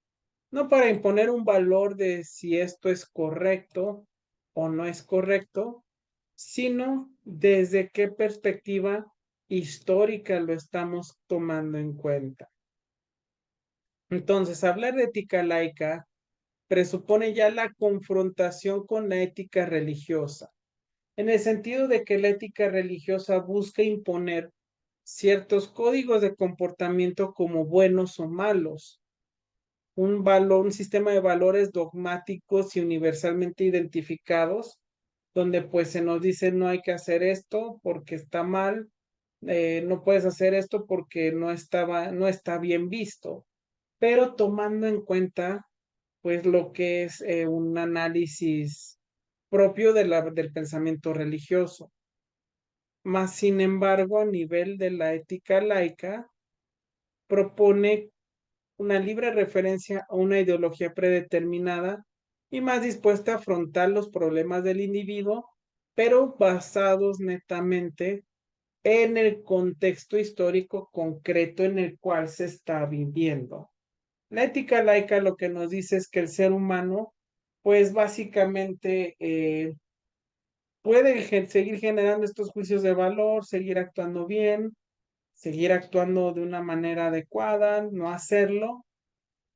No para imponer un valor de si esto es correcto o no es correcto, sino desde qué perspectiva histórica lo estamos tomando en cuenta. Entonces, hablar de ética laica presupone ya la confrontación con la ética religiosa, en el sentido de que la ética religiosa busca imponer ciertos códigos de comportamiento como buenos o malos, un sistema de valores dogmáticos y universalmente identificados, donde pues se nos dice no hay que hacer esto porque está mal, no puedes hacer esto porque no está bien visto, pero tomando en cuenta pues lo que es un análisis propio del pensamiento religioso. Más sin embargo, a nivel de la ética laica, propone una libre referencia a una ideología predeterminada y más dispuesta a afrontar los problemas del individuo, pero basados netamente en el contexto histórico concreto en el cual se está viviendo. La ética laica lo que nos dice es que el ser humano, pues básicamente puede seguir generando estos juicios de valor, seguir actuando bien, seguir actuando de una manera adecuada, no hacerlo,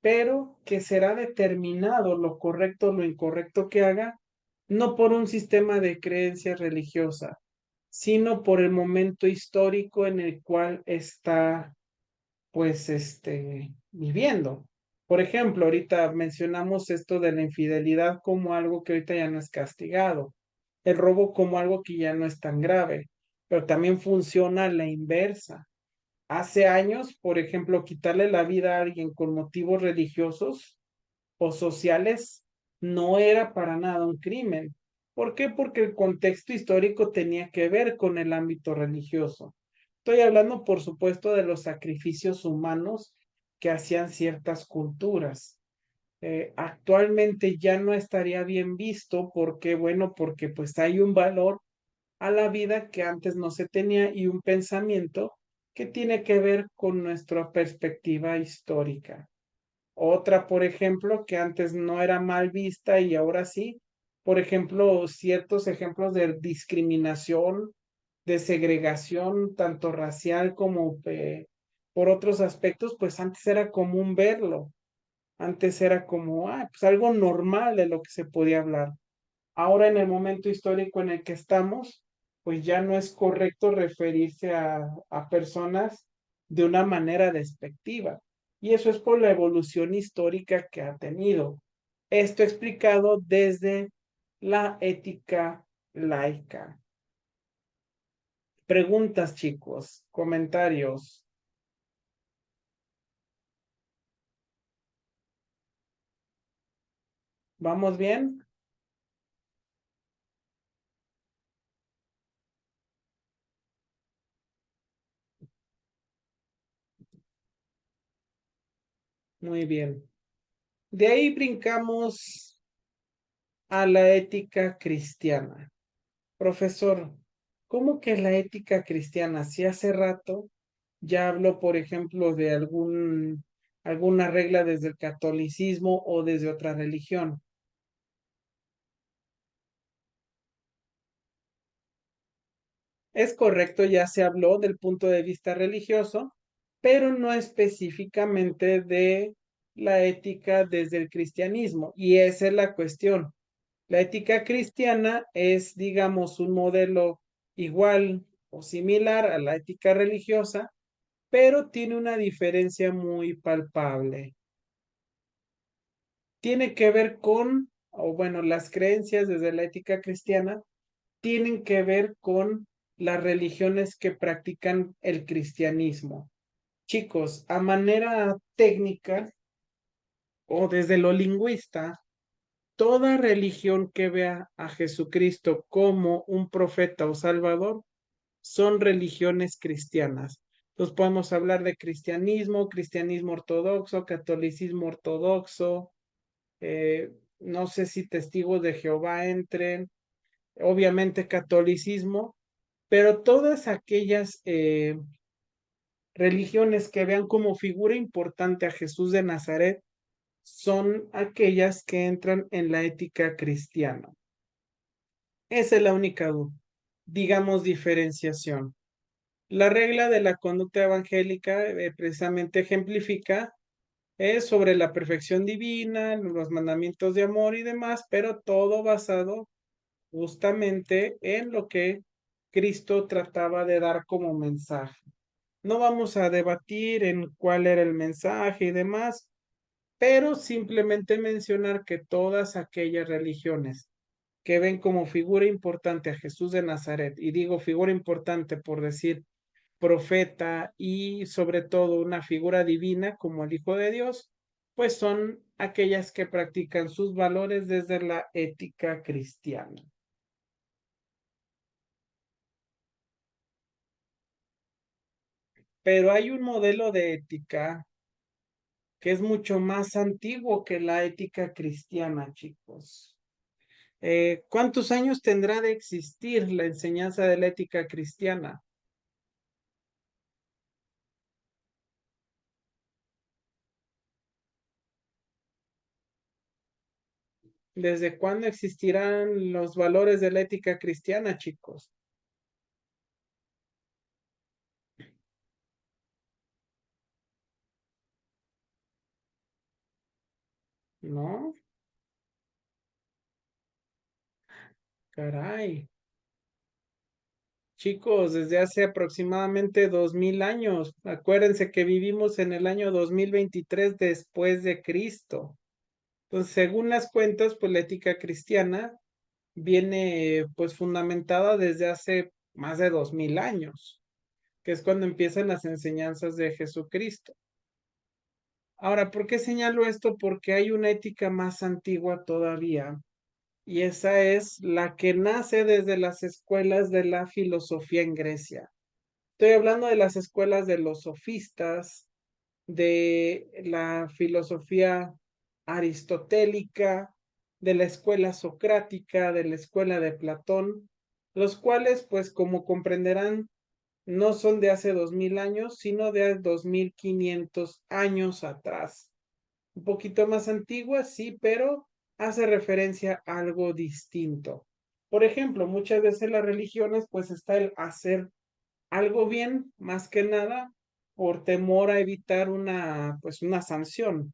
pero que será determinado lo correcto o lo incorrecto que haga, no por un sistema de creencias religiosa, sino por el momento histórico en el cual está, pues, viviendo. Por ejemplo, ahorita mencionamos esto de la infidelidad como algo que ahorita ya no es castigado, el robo como algo que ya no es tan grave, pero también funciona a la inversa. Hace años, por ejemplo, quitarle la vida a alguien con motivos religiosos o sociales no era para nada un crimen. ¿Por qué? Porque el contexto histórico tenía que ver con el ámbito religioso. Estoy hablando, por supuesto, de los sacrificios humanos que hacían ciertas culturas. Actualmente ya no estaría bien visto porque, bueno, porque pues hay un valor a la vida que antes no se tenía y un pensamiento que tiene que ver con nuestra perspectiva histórica. Otra, por ejemplo, que antes no era mal vista y ahora sí, por ejemplo, ciertos ejemplos de discriminación, de segregación, tanto racial como por otros aspectos, pues antes era común verlo. Antes era como, pues algo normal de lo que se podía hablar. Ahora en el momento histórico en el que estamos, pues ya no es correcto referirse a personas de una manera despectiva. Y eso es por la evolución histórica que ha tenido. Esto explicado desde la ética laica. Preguntas, chicos, comentarios. ¿Vamos bien? Muy bien. De ahí brincamos a la ética cristiana. Profesor, ¿cómo que la ética cristiana? Si hace rato ya habló, por ejemplo, de alguna regla desde el catolicismo o desde otra religión. Es correcto, ya se habló del punto de vista religioso, pero no específicamente de la ética desde el cristianismo. Y esa es la cuestión. La ética cristiana es, digamos, un modelo igual o similar a la ética religiosa, pero tiene una diferencia muy palpable. Tiene que ver con, o bueno, las creencias desde la ética cristiana tienen que ver con las religiones que practican el cristianismo. Chicos, a manera técnica o desde lo lingüista, toda religión que vea a Jesucristo como un profeta o salvador son religiones cristianas. Entonces podemos hablar de cristianismo, cristianismo ortodoxo, catolicismo ortodoxo, no sé si testigos de Jehová entren, obviamente catolicismo, pero todas aquellas religiones que vean como figura importante a Jesús de Nazaret son aquellas que entran en la ética cristiana. Esa es la única, digamos, diferenciación. La regla de la conducta evangélica precisamente ejemplifica sobre la perfección divina, los mandamientos de amor y demás, pero todo basado justamente en lo que Cristo trataba de dar como mensaje. No vamos a debatir en cuál era el mensaje y demás, pero simplemente mencionar que todas aquellas religiones que ven como figura importante a Jesús de Nazaret, y digo figura importante por decir profeta y sobre todo una figura divina como el Hijo de Dios, pues son aquellas que practican sus valores desde la ética cristiana. Pero hay un modelo de ética que es mucho más antiguo que la ética cristiana, chicos. ¿Cuántos años tendrá de existir la enseñanza de la ética cristiana? ¿Desde cuándo existirán los valores de la ética cristiana, chicos? ¿No? Caray. Chicos, desde hace aproximadamente 2000 años. Acuérdense que vivimos en el año 2023 después de Cristo. Entonces, según las cuentas, pues la ética cristiana viene pues fundamentada desde hace más de 2000 años, que es cuando empiezan las enseñanzas de Jesucristo. Ahora, ¿por qué señalo esto? Porque hay una ética más antigua todavía, y esa es la que nace desde las escuelas de la filosofía en Grecia. Estoy hablando de las escuelas de los sofistas, de la filosofía aristotélica, de la escuela socrática, de la escuela de Platón, los cuales, pues como comprenderán, no son de hace 2000 años, sino de 2500 años atrás. Un poquito más antigua, sí, pero hace referencia a algo distinto. Por ejemplo, muchas veces las religiones, pues está el hacer algo bien, más que nada, por temor a evitar pues una sanción,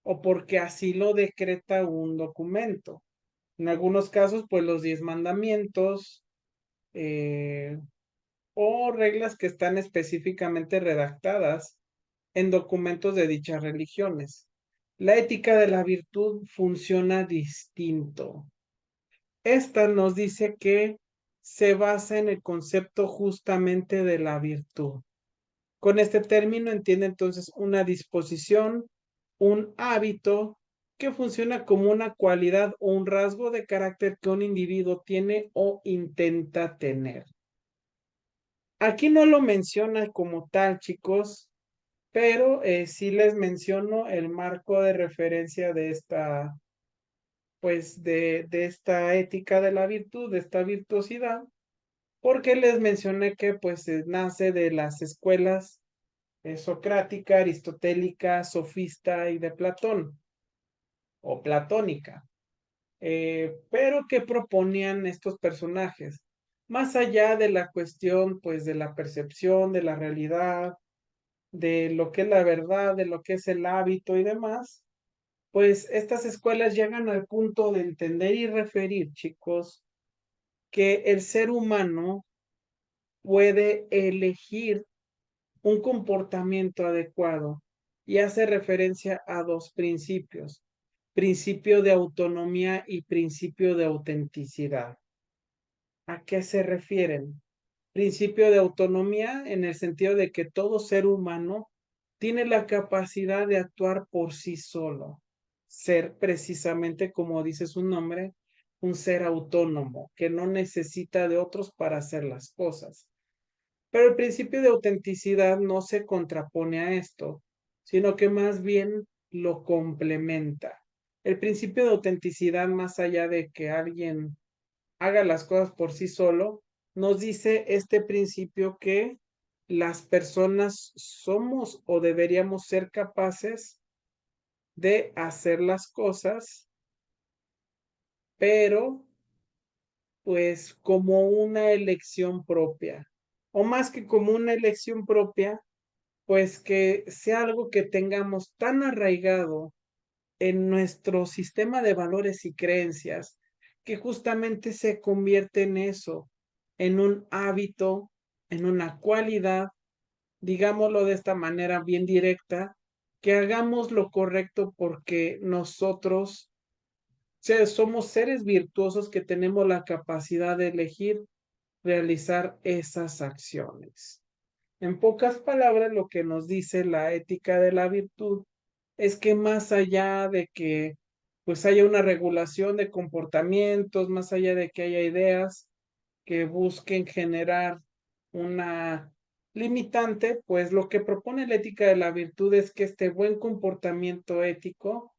o porque así lo decreta un documento. En algunos casos, pues los 10 mandamientos, eh, o reglas que están específicamente redactadas en documentos de dichas religiones. La ética de la virtud funciona distinto. Esta nos dice que se basa en el concepto justamente de la virtud. Con este término entiende entonces una disposición, un hábito que funciona como una cualidad o un rasgo de carácter que un individuo tiene o intenta tener. Aquí no lo menciona como tal, chicos, pero sí les menciono el marco de referencia de esta, pues de esta ética de la virtud, de esta virtuosidad, porque les mencioné que pues nace de las escuelas socrática, aristotélica, sofista y de Platón, o platónica. Pero ¿qué proponían estos personajes? Más allá de la cuestión, pues, de la percepción, de la realidad, de lo que es la verdad, de lo que es el hábito y demás, pues estas escuelas llegan al punto de entender y referir, chicos, que el ser humano puede elegir un comportamiento adecuado y hace referencia a dos principios: principio de autonomía y principio de autenticidad. ¿A qué se refieren? Principio de autonomía en el sentido de que todo ser humano tiene la capacidad de actuar por sí solo, ser precisamente, como dice su nombre, un ser autónomo, que no necesita de otros para hacer las cosas. Pero el principio de autenticidad no se contrapone a esto, sino que más bien lo complementa. El principio de autenticidad, más allá de que alguien haga las cosas por sí solo, nos dice este principio que las personas somos o deberíamos ser capaces de hacer las cosas, pero pues como una elección propia, o más que como una elección propia, pues que sea algo que tengamos tan arraigado en nuestro sistema de valores y creencias, que justamente se convierte en eso, en un hábito, en una cualidad, digámoslo de esta manera bien directa, que hagamos lo correcto porque nosotros somos seres virtuosos que tenemos la capacidad de elegir realizar esas acciones. En pocas palabras, lo que nos dice la ética de la virtud es que más allá de que pues haya una regulación de comportamientos, más allá de que haya ideas que busquen generar una limitante, pues lo que propone la ética de la virtud es que este buen comportamiento ético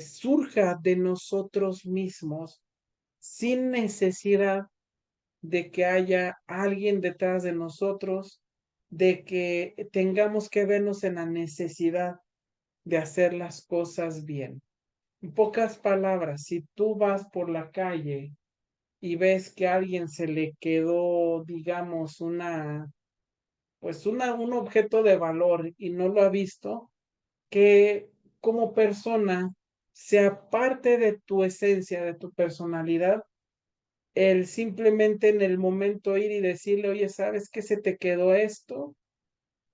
surja de nosotros mismos sin necesidad de que haya alguien detrás de nosotros, de que tengamos que vernos en la necesidad de hacer las cosas bien. En pocas palabras, si tú vas por la calle y ves que a alguien se le quedó, digamos, un objeto de valor y no lo ha visto, que como persona sea parte de tu esencia, de tu personalidad, el simplemente en el momento ir y decirle, oye, ¿sabes qué se te quedó esto?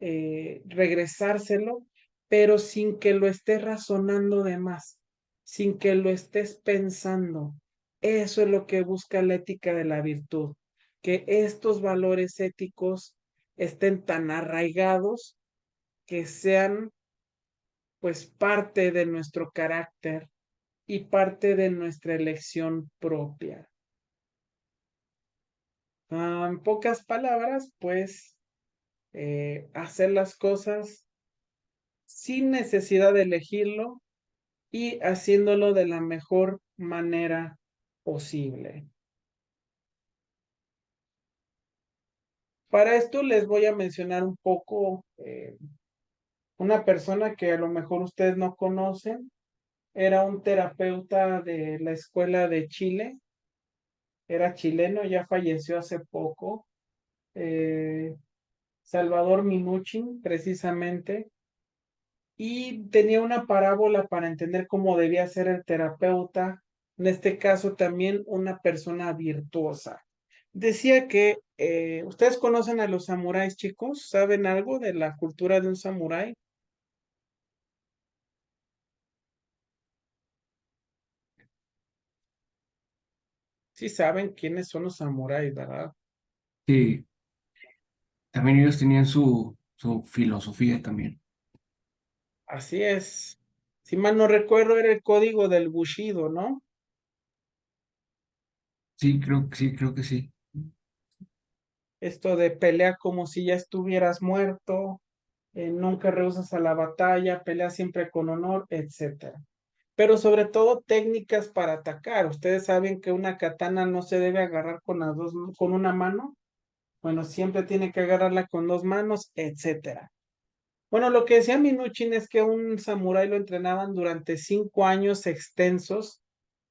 Regresárselo, pero sin que lo estés razonando de más, sin que lo estés pensando. Eso es lo que busca la ética de la virtud, que estos valores éticos estén tan arraigados que sean pues parte de nuestro carácter y parte de nuestra elección propia. En pocas palabras, pues hacer las cosas sin necesidad de elegirlo y haciéndolo de la mejor manera posible. Para esto les voy a mencionar un poco una persona que a lo mejor ustedes no conocen. Era un terapeuta de la escuela de Chile. Era chileno, ya falleció hace poco. eh, Salvador Minuchin, precisamente. Y tenía una parábola para entender cómo debía ser el terapeuta, en este caso también una persona virtuosa. Decía que ustedes conocen a los samuráis, chicos, ¿saben algo de la cultura de un samurái? Sí saben quiénes son los samuráis, ¿verdad? Sí, también ellos tenían su filosofía también. Así es. Si mal no recuerdo, era el código del Bushido, ¿no? Sí, creo que sí. Esto de pelea como si ya estuvieras muerto, nunca rehusas a la batalla, pelea siempre con honor, etcétera. Pero sobre todo técnicas para atacar. Ustedes saben que una katana no se debe agarrar con las dos, con una mano. Bueno, siempre tiene que agarrarla con dos manos, etcétera. Bueno, lo que decía Minuchin es que un samurái lo entrenaban durante 5 años extensos,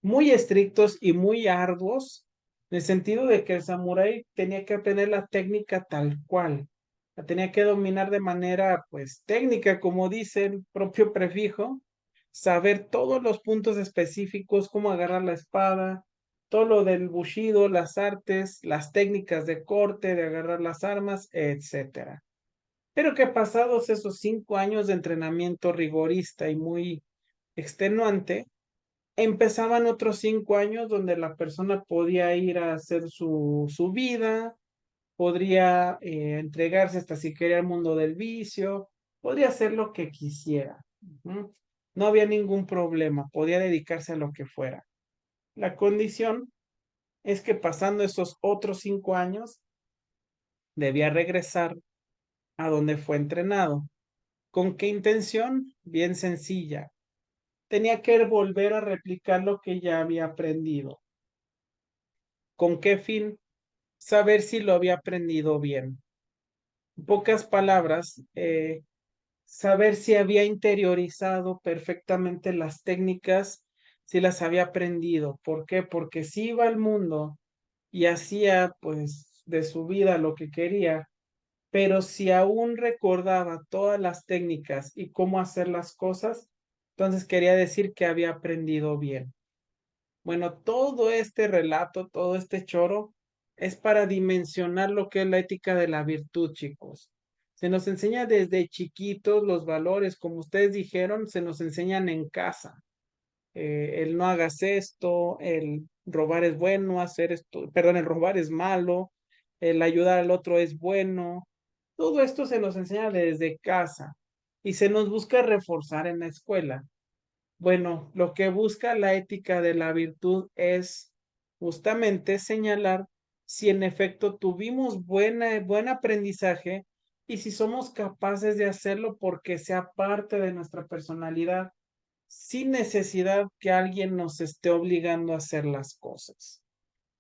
muy estrictos y muy arduos, en el sentido de que el samurái tenía que aprender la técnica tal cual, la tenía que dominar de manera, pues, técnica, como dice el propio prefijo, saber todos los puntos específicos, cómo agarrar la espada, todo lo del bushido, las artes, las técnicas de corte, de agarrar las armas, etcétera. Pero que pasados esos 5 años de entrenamiento rigorista y muy extenuante, empezaban otros 5 años donde la persona podía ir a hacer su vida, podría entregarse hasta si quería al mundo del vicio, podría hacer lo que quisiera. Ujú. No había ningún problema, podía dedicarse a lo que fuera. La condición es que pasando esos otros 5 años, debía regresar a donde fue entrenado. ¿Con qué intención? Bien sencilla. Tenía que volver a replicar lo que ya había aprendido. ¿Con qué fin? Saber si lo había aprendido bien. En pocas palabras, saber si había interiorizado perfectamente las técnicas, si las había aprendido. ¿Por qué? Porque si iba al mundo y hacía pues de su vida lo que quería, pero si aún recordaba todas las técnicas y cómo hacer las cosas, entonces quería decir que había aprendido bien. Bueno, todo este relato, todo este choro, es para dimensionar lo que es la ética de la virtud, chicos. Se nos enseña desde chiquitos los valores, como ustedes dijeron, se nos enseñan en casa. El no hagas esto, el robar es bueno, hacer esto, perdón, el robar es malo, el ayudar al otro es bueno. Todo esto se nos enseña desde casa. y se nos busca reforzar en la escuela. Bueno, lo que busca la ética de la virtud es justamente señalar si en efecto tuvimos buen aprendizaje y si somos capaces de hacerlo porque sea parte de nuestra personalidad, sin necesidad que alguien nos esté obligando a hacer las cosas.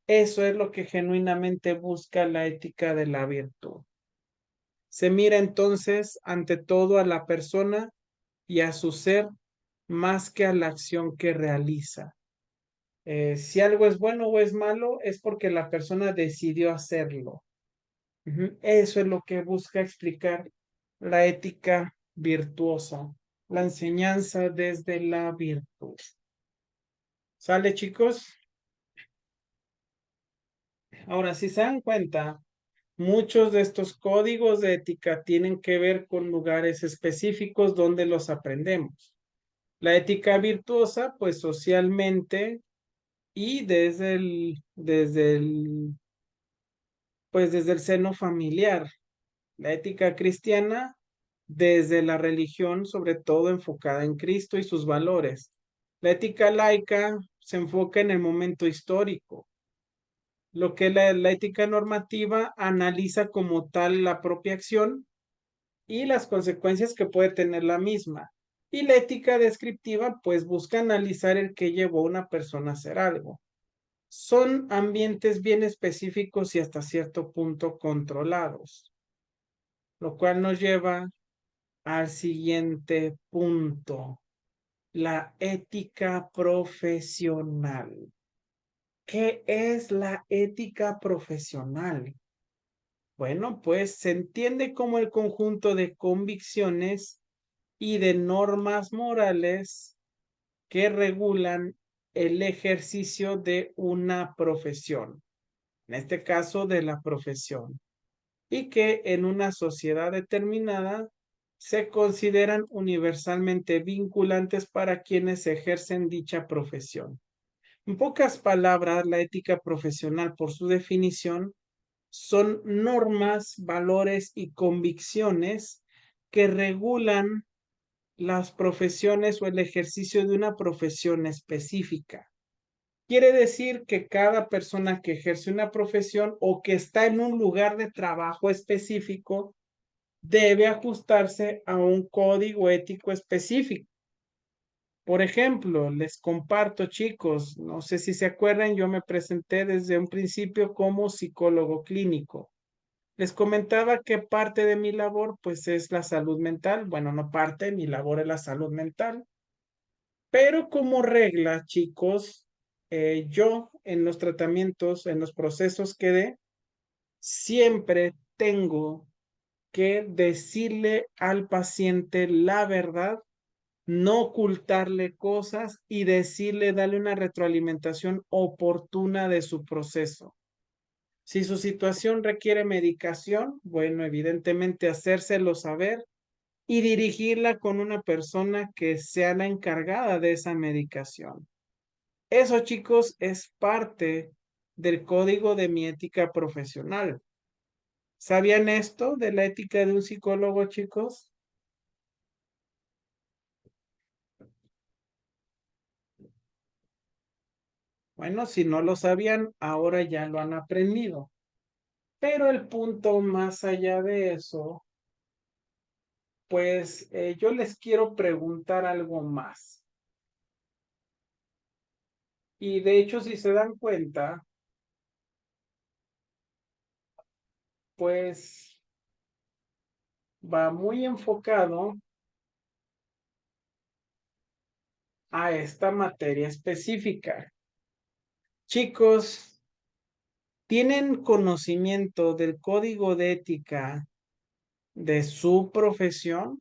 Eso es lo que genuinamente busca la ética de la virtud. Se mira entonces ante todo a la persona y a su ser más que a la acción que realiza. Si algo es bueno o es malo, es porque la persona decidió hacerlo. Eso es lo que busca explicar la ética virtuosa, la enseñanza desde la virtud. ¿Sale, chicos? Ahora, si se dan cuenta, muchos de estos códigos de ética tienen que ver con lugares específicos donde los aprendemos. La ética virtuosa, pues socialmente y desde el seno familiar. La ética cristiana desde la religión, sobre todo enfocada en Cristo y sus valores. La ética laica se enfoca en el momento histórico. Lo que la ética normativa analiza como tal la propia acción y las consecuencias que puede tener la misma. Y la ética descriptiva, pues busca analizar el que llevó a una persona a hacer algo. Son ambientes bien específicos y hasta cierto punto controlados, lo cual nos lleva al siguiente punto, la ética profesional. ¿Qué es la ética profesional? Bueno, pues se entiende como el conjunto de convicciones y de normas morales que regulan el ejercicio de una profesión, en este caso de la profesión, y que en una sociedad determinada se consideran universalmente vinculantes para quienes ejercen dicha profesión. En pocas palabras, la ética profesional, por su definición, son normas, valores y convicciones que regulan las profesiones o el ejercicio de una profesión específica. Quiere decir que cada persona que ejerce una profesión o que está en un lugar de trabajo específico debe ajustarse a un código ético específico. Por ejemplo, les comparto, chicos, no sé si se acuerdan, yo me presenté desde un principio como psicólogo clínico. Les comentaba que parte de mi labor, pues, es la salud mental. Bueno, no parte, mi labor es la salud mental. Pero como regla, chicos, yo en los tratamientos, en los procesos que dé, siempre tengo que decirle al paciente la verdad, no ocultarle cosas y decirle, darle una retroalimentación oportuna de su proceso. Si su situación requiere medicación, bueno, evidentemente hacérselo saber y dirigirla con una persona que sea la encargada de esa medicación. Eso, chicos, es parte del código de mi ética profesional. ¿Sabían esto de la ética de un psicólogo, chicos? Bueno, si no lo sabían, ahora ya lo han aprendido. Pero el punto más allá de eso, pues yo les quiero preguntar algo más. Y de hecho, si se dan cuenta, pues va muy enfocado a esta materia específica. Chicos, ¿tienen conocimiento del código de ética de su profesión?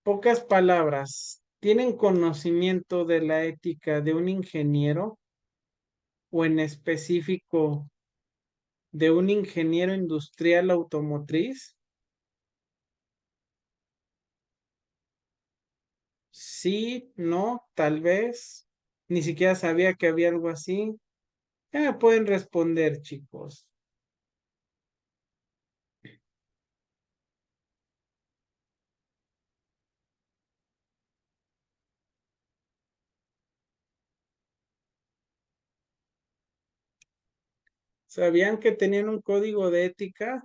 Pocas palabras, ¿tienen conocimiento de la ética de un ingeniero o en específico de un ingeniero industrial automotriz? Sí, no, tal vez. Ni siquiera sabía que había algo así. Ya me pueden responder, chicos. ¿Sabían que tenían un código de ética?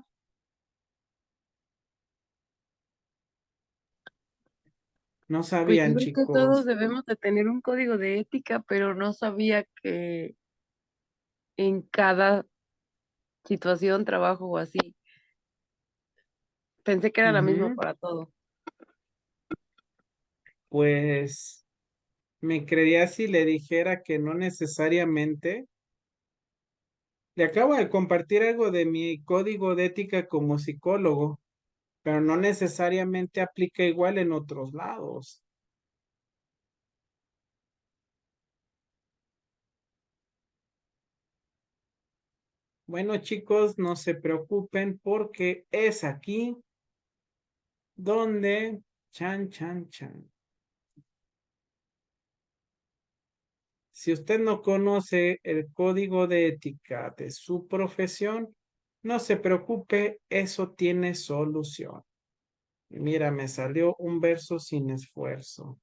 No Pues yo sabían, creo que todos chicos. debemos de tener un código de ética, pero no sabía que en cada situación, trabajo o así, pensé que era la misma Ujú. para todo. Pues me creería si le dijera que no necesariamente. Le acabo de compartir algo de mi código de ética como psicólogo, pero no necesariamente aplica igual en otros lados. Bueno, chicos, no se preocupen porque es aquí donde, chan, chan, chan. Si usted no conoce el código de ética de su profesión, no se preocupe, eso tiene solución. Y mira, me salió un verso sin esfuerzo.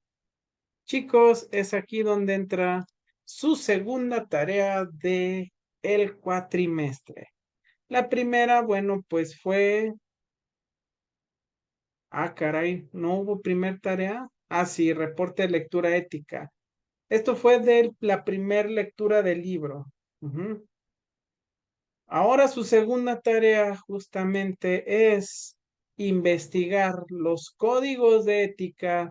Chicos, es aquí donde entra su segunda tarea de el cuatrimestre. La primera, bueno, pues fue. Ah, caray, ¿no hubo primer tarea? Ah, sí, reporte de lectura ética. Esto fue de la primer lectura del libro. Ujú. Ahora su segunda tarea justamente es investigar los códigos de ética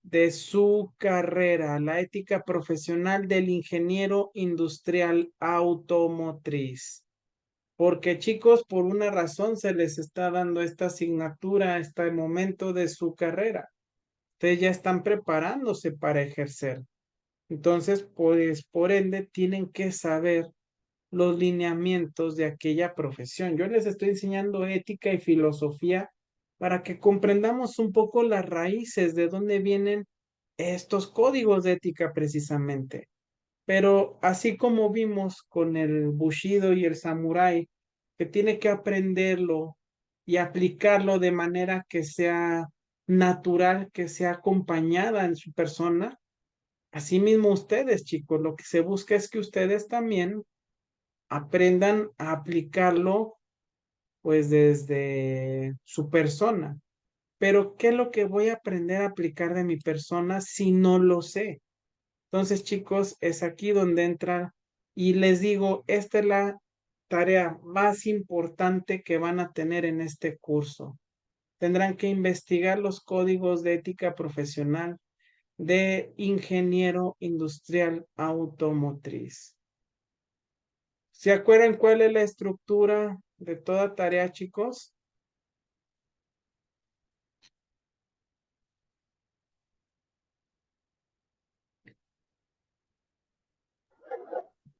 de su carrera, la ética profesional del ingeniero industrial automotriz. Porque chicos, por una razón se les está dando esta asignatura a este momento de su carrera. Ustedes ya están preparándose para ejercer. Entonces, pues por ende, tienen que saber los lineamientos de aquella profesión. Yo les estoy enseñando ética y filosofía para que comprendamos un poco las raíces de dónde vienen estos códigos de ética precisamente. Pero así como vimos con el Bushido y el Samurái, que tiene que aprenderlo y aplicarlo de manera que sea natural, que sea acompañada en su persona, asimismo ustedes, chicos, lo que se busca es que ustedes también aprendan a aplicarlo pues desde su persona. Pero ¿qué es lo que voy a aprender a aplicar de mi persona si no lo sé? Entonces, chicos, es aquí donde entra y les digo, esta es la tarea más importante que van a tener en este curso. Tendrán que investigar los códigos de ética profesional de ingeniero industrial automotriz. ¿Se acuerdan cuál es la estructura de toda tarea, chicos?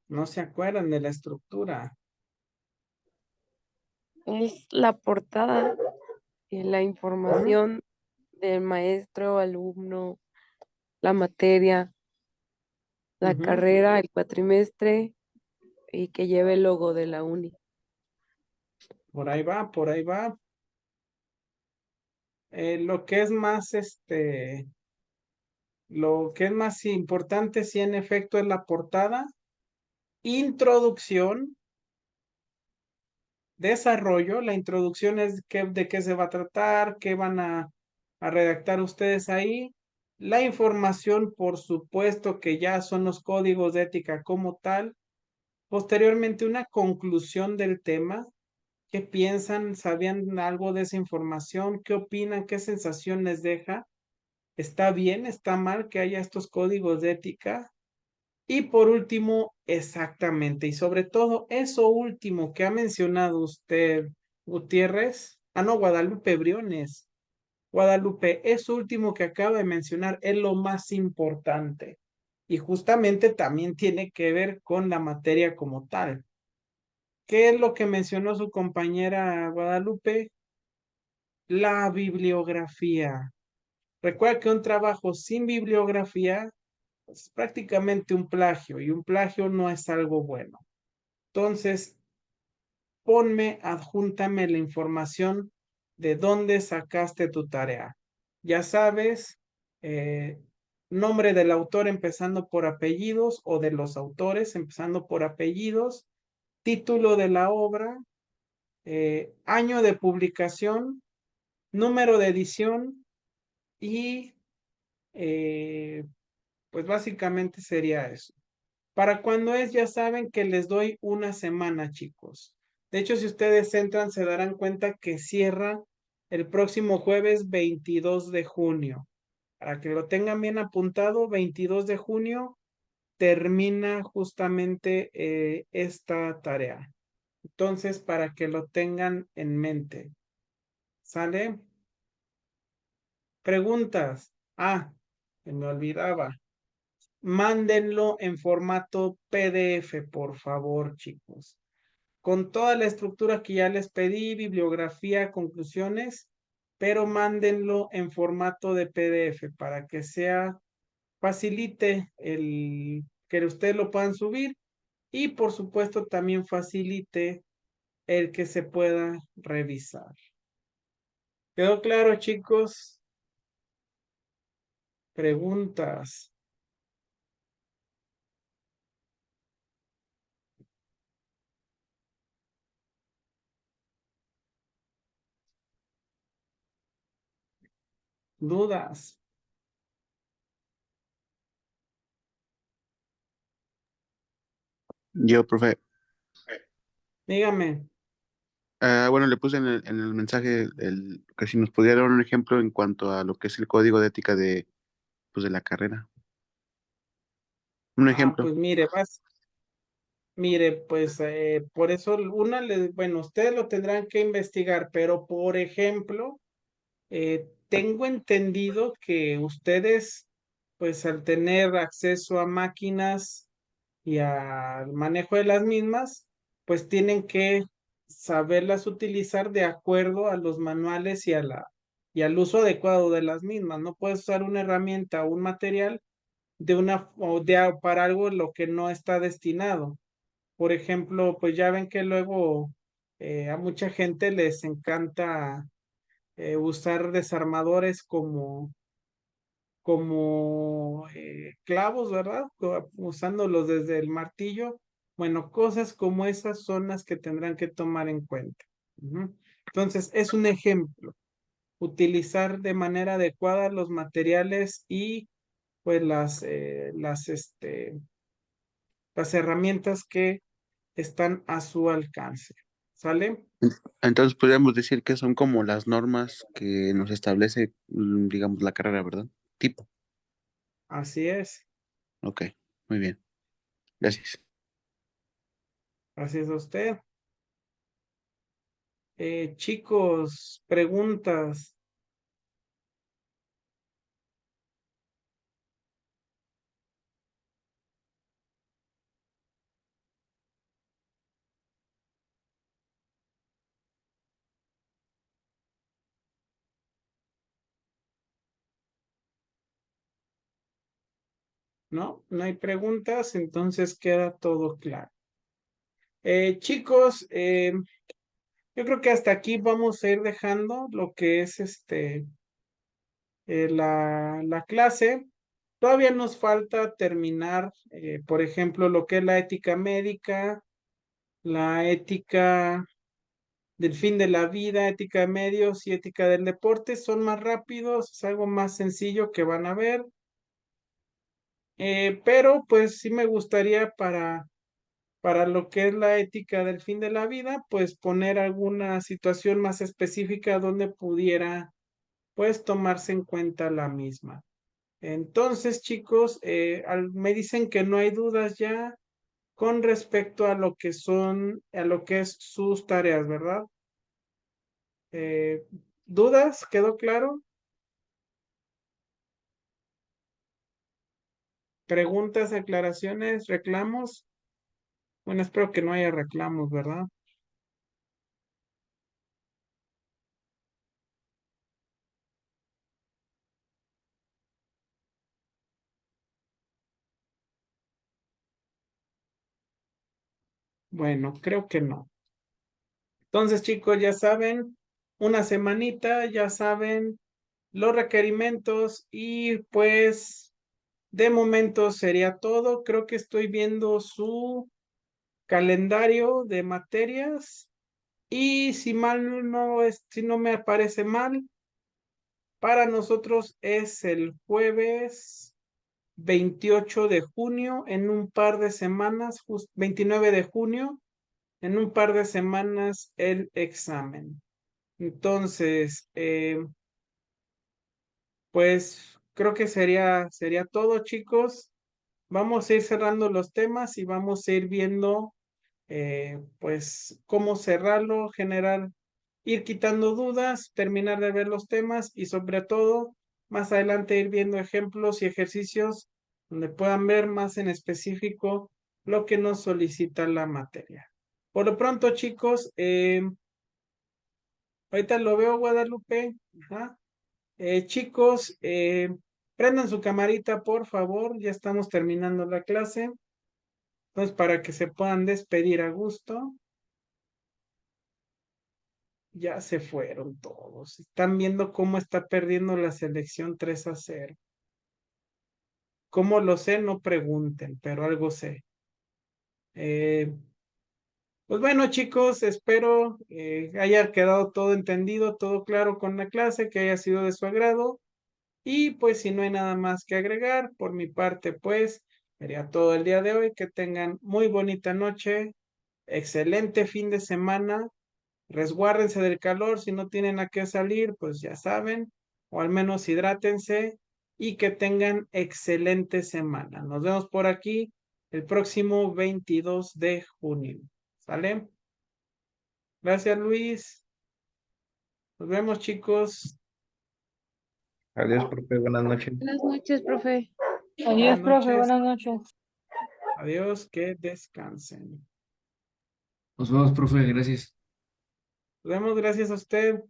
No se acuerdan de la estructura. Es la portada, la ¿Mm? información del maestro, alumno, la materia, la Ujú. carrera, el cuatrimestre y que lleve el logo de la uni. Por ahí va, por ahí va. Lo que es más, lo que es más importante, sí, en efecto, es la portada, introducción, desarrollo. La introducción es de qué se va a tratar, qué van a redactar ustedes ahí. La información, por supuesto, que ya son los códigos de ética como tal. Posteriormente, una conclusión del tema. ¿Qué piensan? ¿Sabían algo de esa información? ¿Qué opinan? ¿Qué sensación les deja? ¿Está bien? ¿Está mal que haya estos códigos de ética? Y por último, exactamente, y sobre todo eso último que ha mencionado usted, Gutiérrez, no, Guadalupe Briones, Guadalupe, eso último que acaba de mencionar es lo más importante y justamente también tiene que ver con la materia como tal. ¿Qué es lo que mencionó su compañera Guadalupe? La bibliografía. Recuerda que un trabajo sin bibliografía es prácticamente un plagio y un plagio no es algo bueno. Entonces, adjúntame la información de dónde sacaste tu tarea. Ya sabes, eh, nombre del autor empezando por apellidos o de los autores empezando por apellidos, título de la obra, año de publicación, número de edición y pues básicamente sería eso. Para cuando es, ya saben que les doy una semana, chicos. De hecho, si ustedes entran, se darán cuenta que cierra el próximo jueves 22 de junio. Para que lo tengan bien apuntado, 22 de junio termina justamente esta tarea. Entonces, para que lo tengan en mente. ¿Sale? Preguntas. Ah, se me olvidaba. Mándenlo en formato PDF, por favor, chicos. Con toda la estructura que ya les pedí, bibliografía, conclusiones, pero mándenlo en formato de PDF para que sea facilite el que ustedes lo puedan subir y por supuesto también facilite el que se pueda revisar. ¿Quedó claro, chicos? Preguntas. Dudas. Yo, profe, Dígame. bueno, le puse en el mensaje que si nos pudiera dar un ejemplo en cuanto a lo que es el código de ética pues, de la carrera. Un Ah, ejemplo. pues mire, pues por eso bueno, ustedes lo tendrán que investigar, pero por ejemplo, tengo entendido que ustedes, pues al tener acceso a máquinas y al manejo de las mismas, pues tienen que saberlas utilizar de acuerdo a los manuales y al uso adecuado de las mismas. No puedes usar una herramienta o un material para algo lo que no está destinado. Por ejemplo, pues ya ven que luego a mucha gente les encanta usar desarmadores como clavos, ¿verdad? Usándolos desde el martillo. Bueno, cosas como esas son las que tendrán que tomar en cuenta. Ujú. Entonces, es un ejemplo. Utilizar de manera adecuada los materiales y pues las herramientas que están a su alcance. ¿Sale? Entonces podríamos decir que son como las normas que nos establece, digamos, la carrera, ¿verdad? Tipo. Así es. Ok, muy bien. Gracias. Gracias a usted. Chicos, preguntas. ¿No? No hay preguntas, entonces queda todo claro. Chicos, yo creo que hasta aquí vamos a ir dejando lo que es la clase. Todavía nos falta terminar, por ejemplo, lo que es la ética médica, la ética del fin de la vida, ética de medios y ética del deporte. Son más rápidos, es algo más sencillo que van a ver. Pero pues sí me gustaría para lo que es la ética del fin de la vida, pues poner alguna situación más específica donde pudiera pues tomarse en cuenta la misma. Entonces, chicos, me dicen que no hay dudas ya con respecto a lo que es sus tareas, ¿verdad? ¿Dudas? ¿Quedó claro? ¿Preguntas, aclaraciones, reclamos? Bueno, espero que no haya reclamos, ¿verdad? Bueno, creo que no. Entonces, chicos, ya saben, una semanita, ya saben los requerimientos y pues de momento sería todo. Creo que estoy viendo calendario de materias y si si no me aparece mal, para nosotros es el jueves 28 de junio, en un par de semanas, 29 de junio, en un par de semanas el examen. Entonces, pues creo que sería todo, chicos. Vamos a ir cerrando los temas y vamos a ir viendo, pues, cómo cerrarlo, ir quitando dudas, terminar de ver los temas y sobre todo, más adelante ir viendo ejemplos y ejercicios donde puedan ver más en específico lo que nos solicita la materia. Por lo pronto, chicos, ahorita lo veo, Guadalupe. Ajá. Chicos, prendan su camarita, por favor. Ya estamos terminando la clase. Entonces, para que se puedan despedir a gusto. Ya se fueron todos. Están viendo cómo está perdiendo la selección 3-0. ¿Cómo lo sé? No pregunten, pero algo sé. Pues bueno, chicos, espero haya quedado todo entendido, todo claro con la clase, que haya sido de su agrado. Y pues si no hay nada más que agregar, por mi parte, pues sería todo el día de hoy. Que tengan muy bonita noche, excelente fin de semana. Resguárdense del calor, si no tienen a qué salir, pues ya saben, o al menos hidrátense y que tengan excelente semana. Nos vemos por aquí el próximo 22 de junio. ¿Sale? Gracias, Luis. Nos vemos, chicos. Adiós, profe, buenas noches. Buenas noches, profe. Adiós, Buenas profe, noches. buenas noches. Adiós, que descansen. Nos vemos, profe, gracias. Nos vemos, gracias a usted.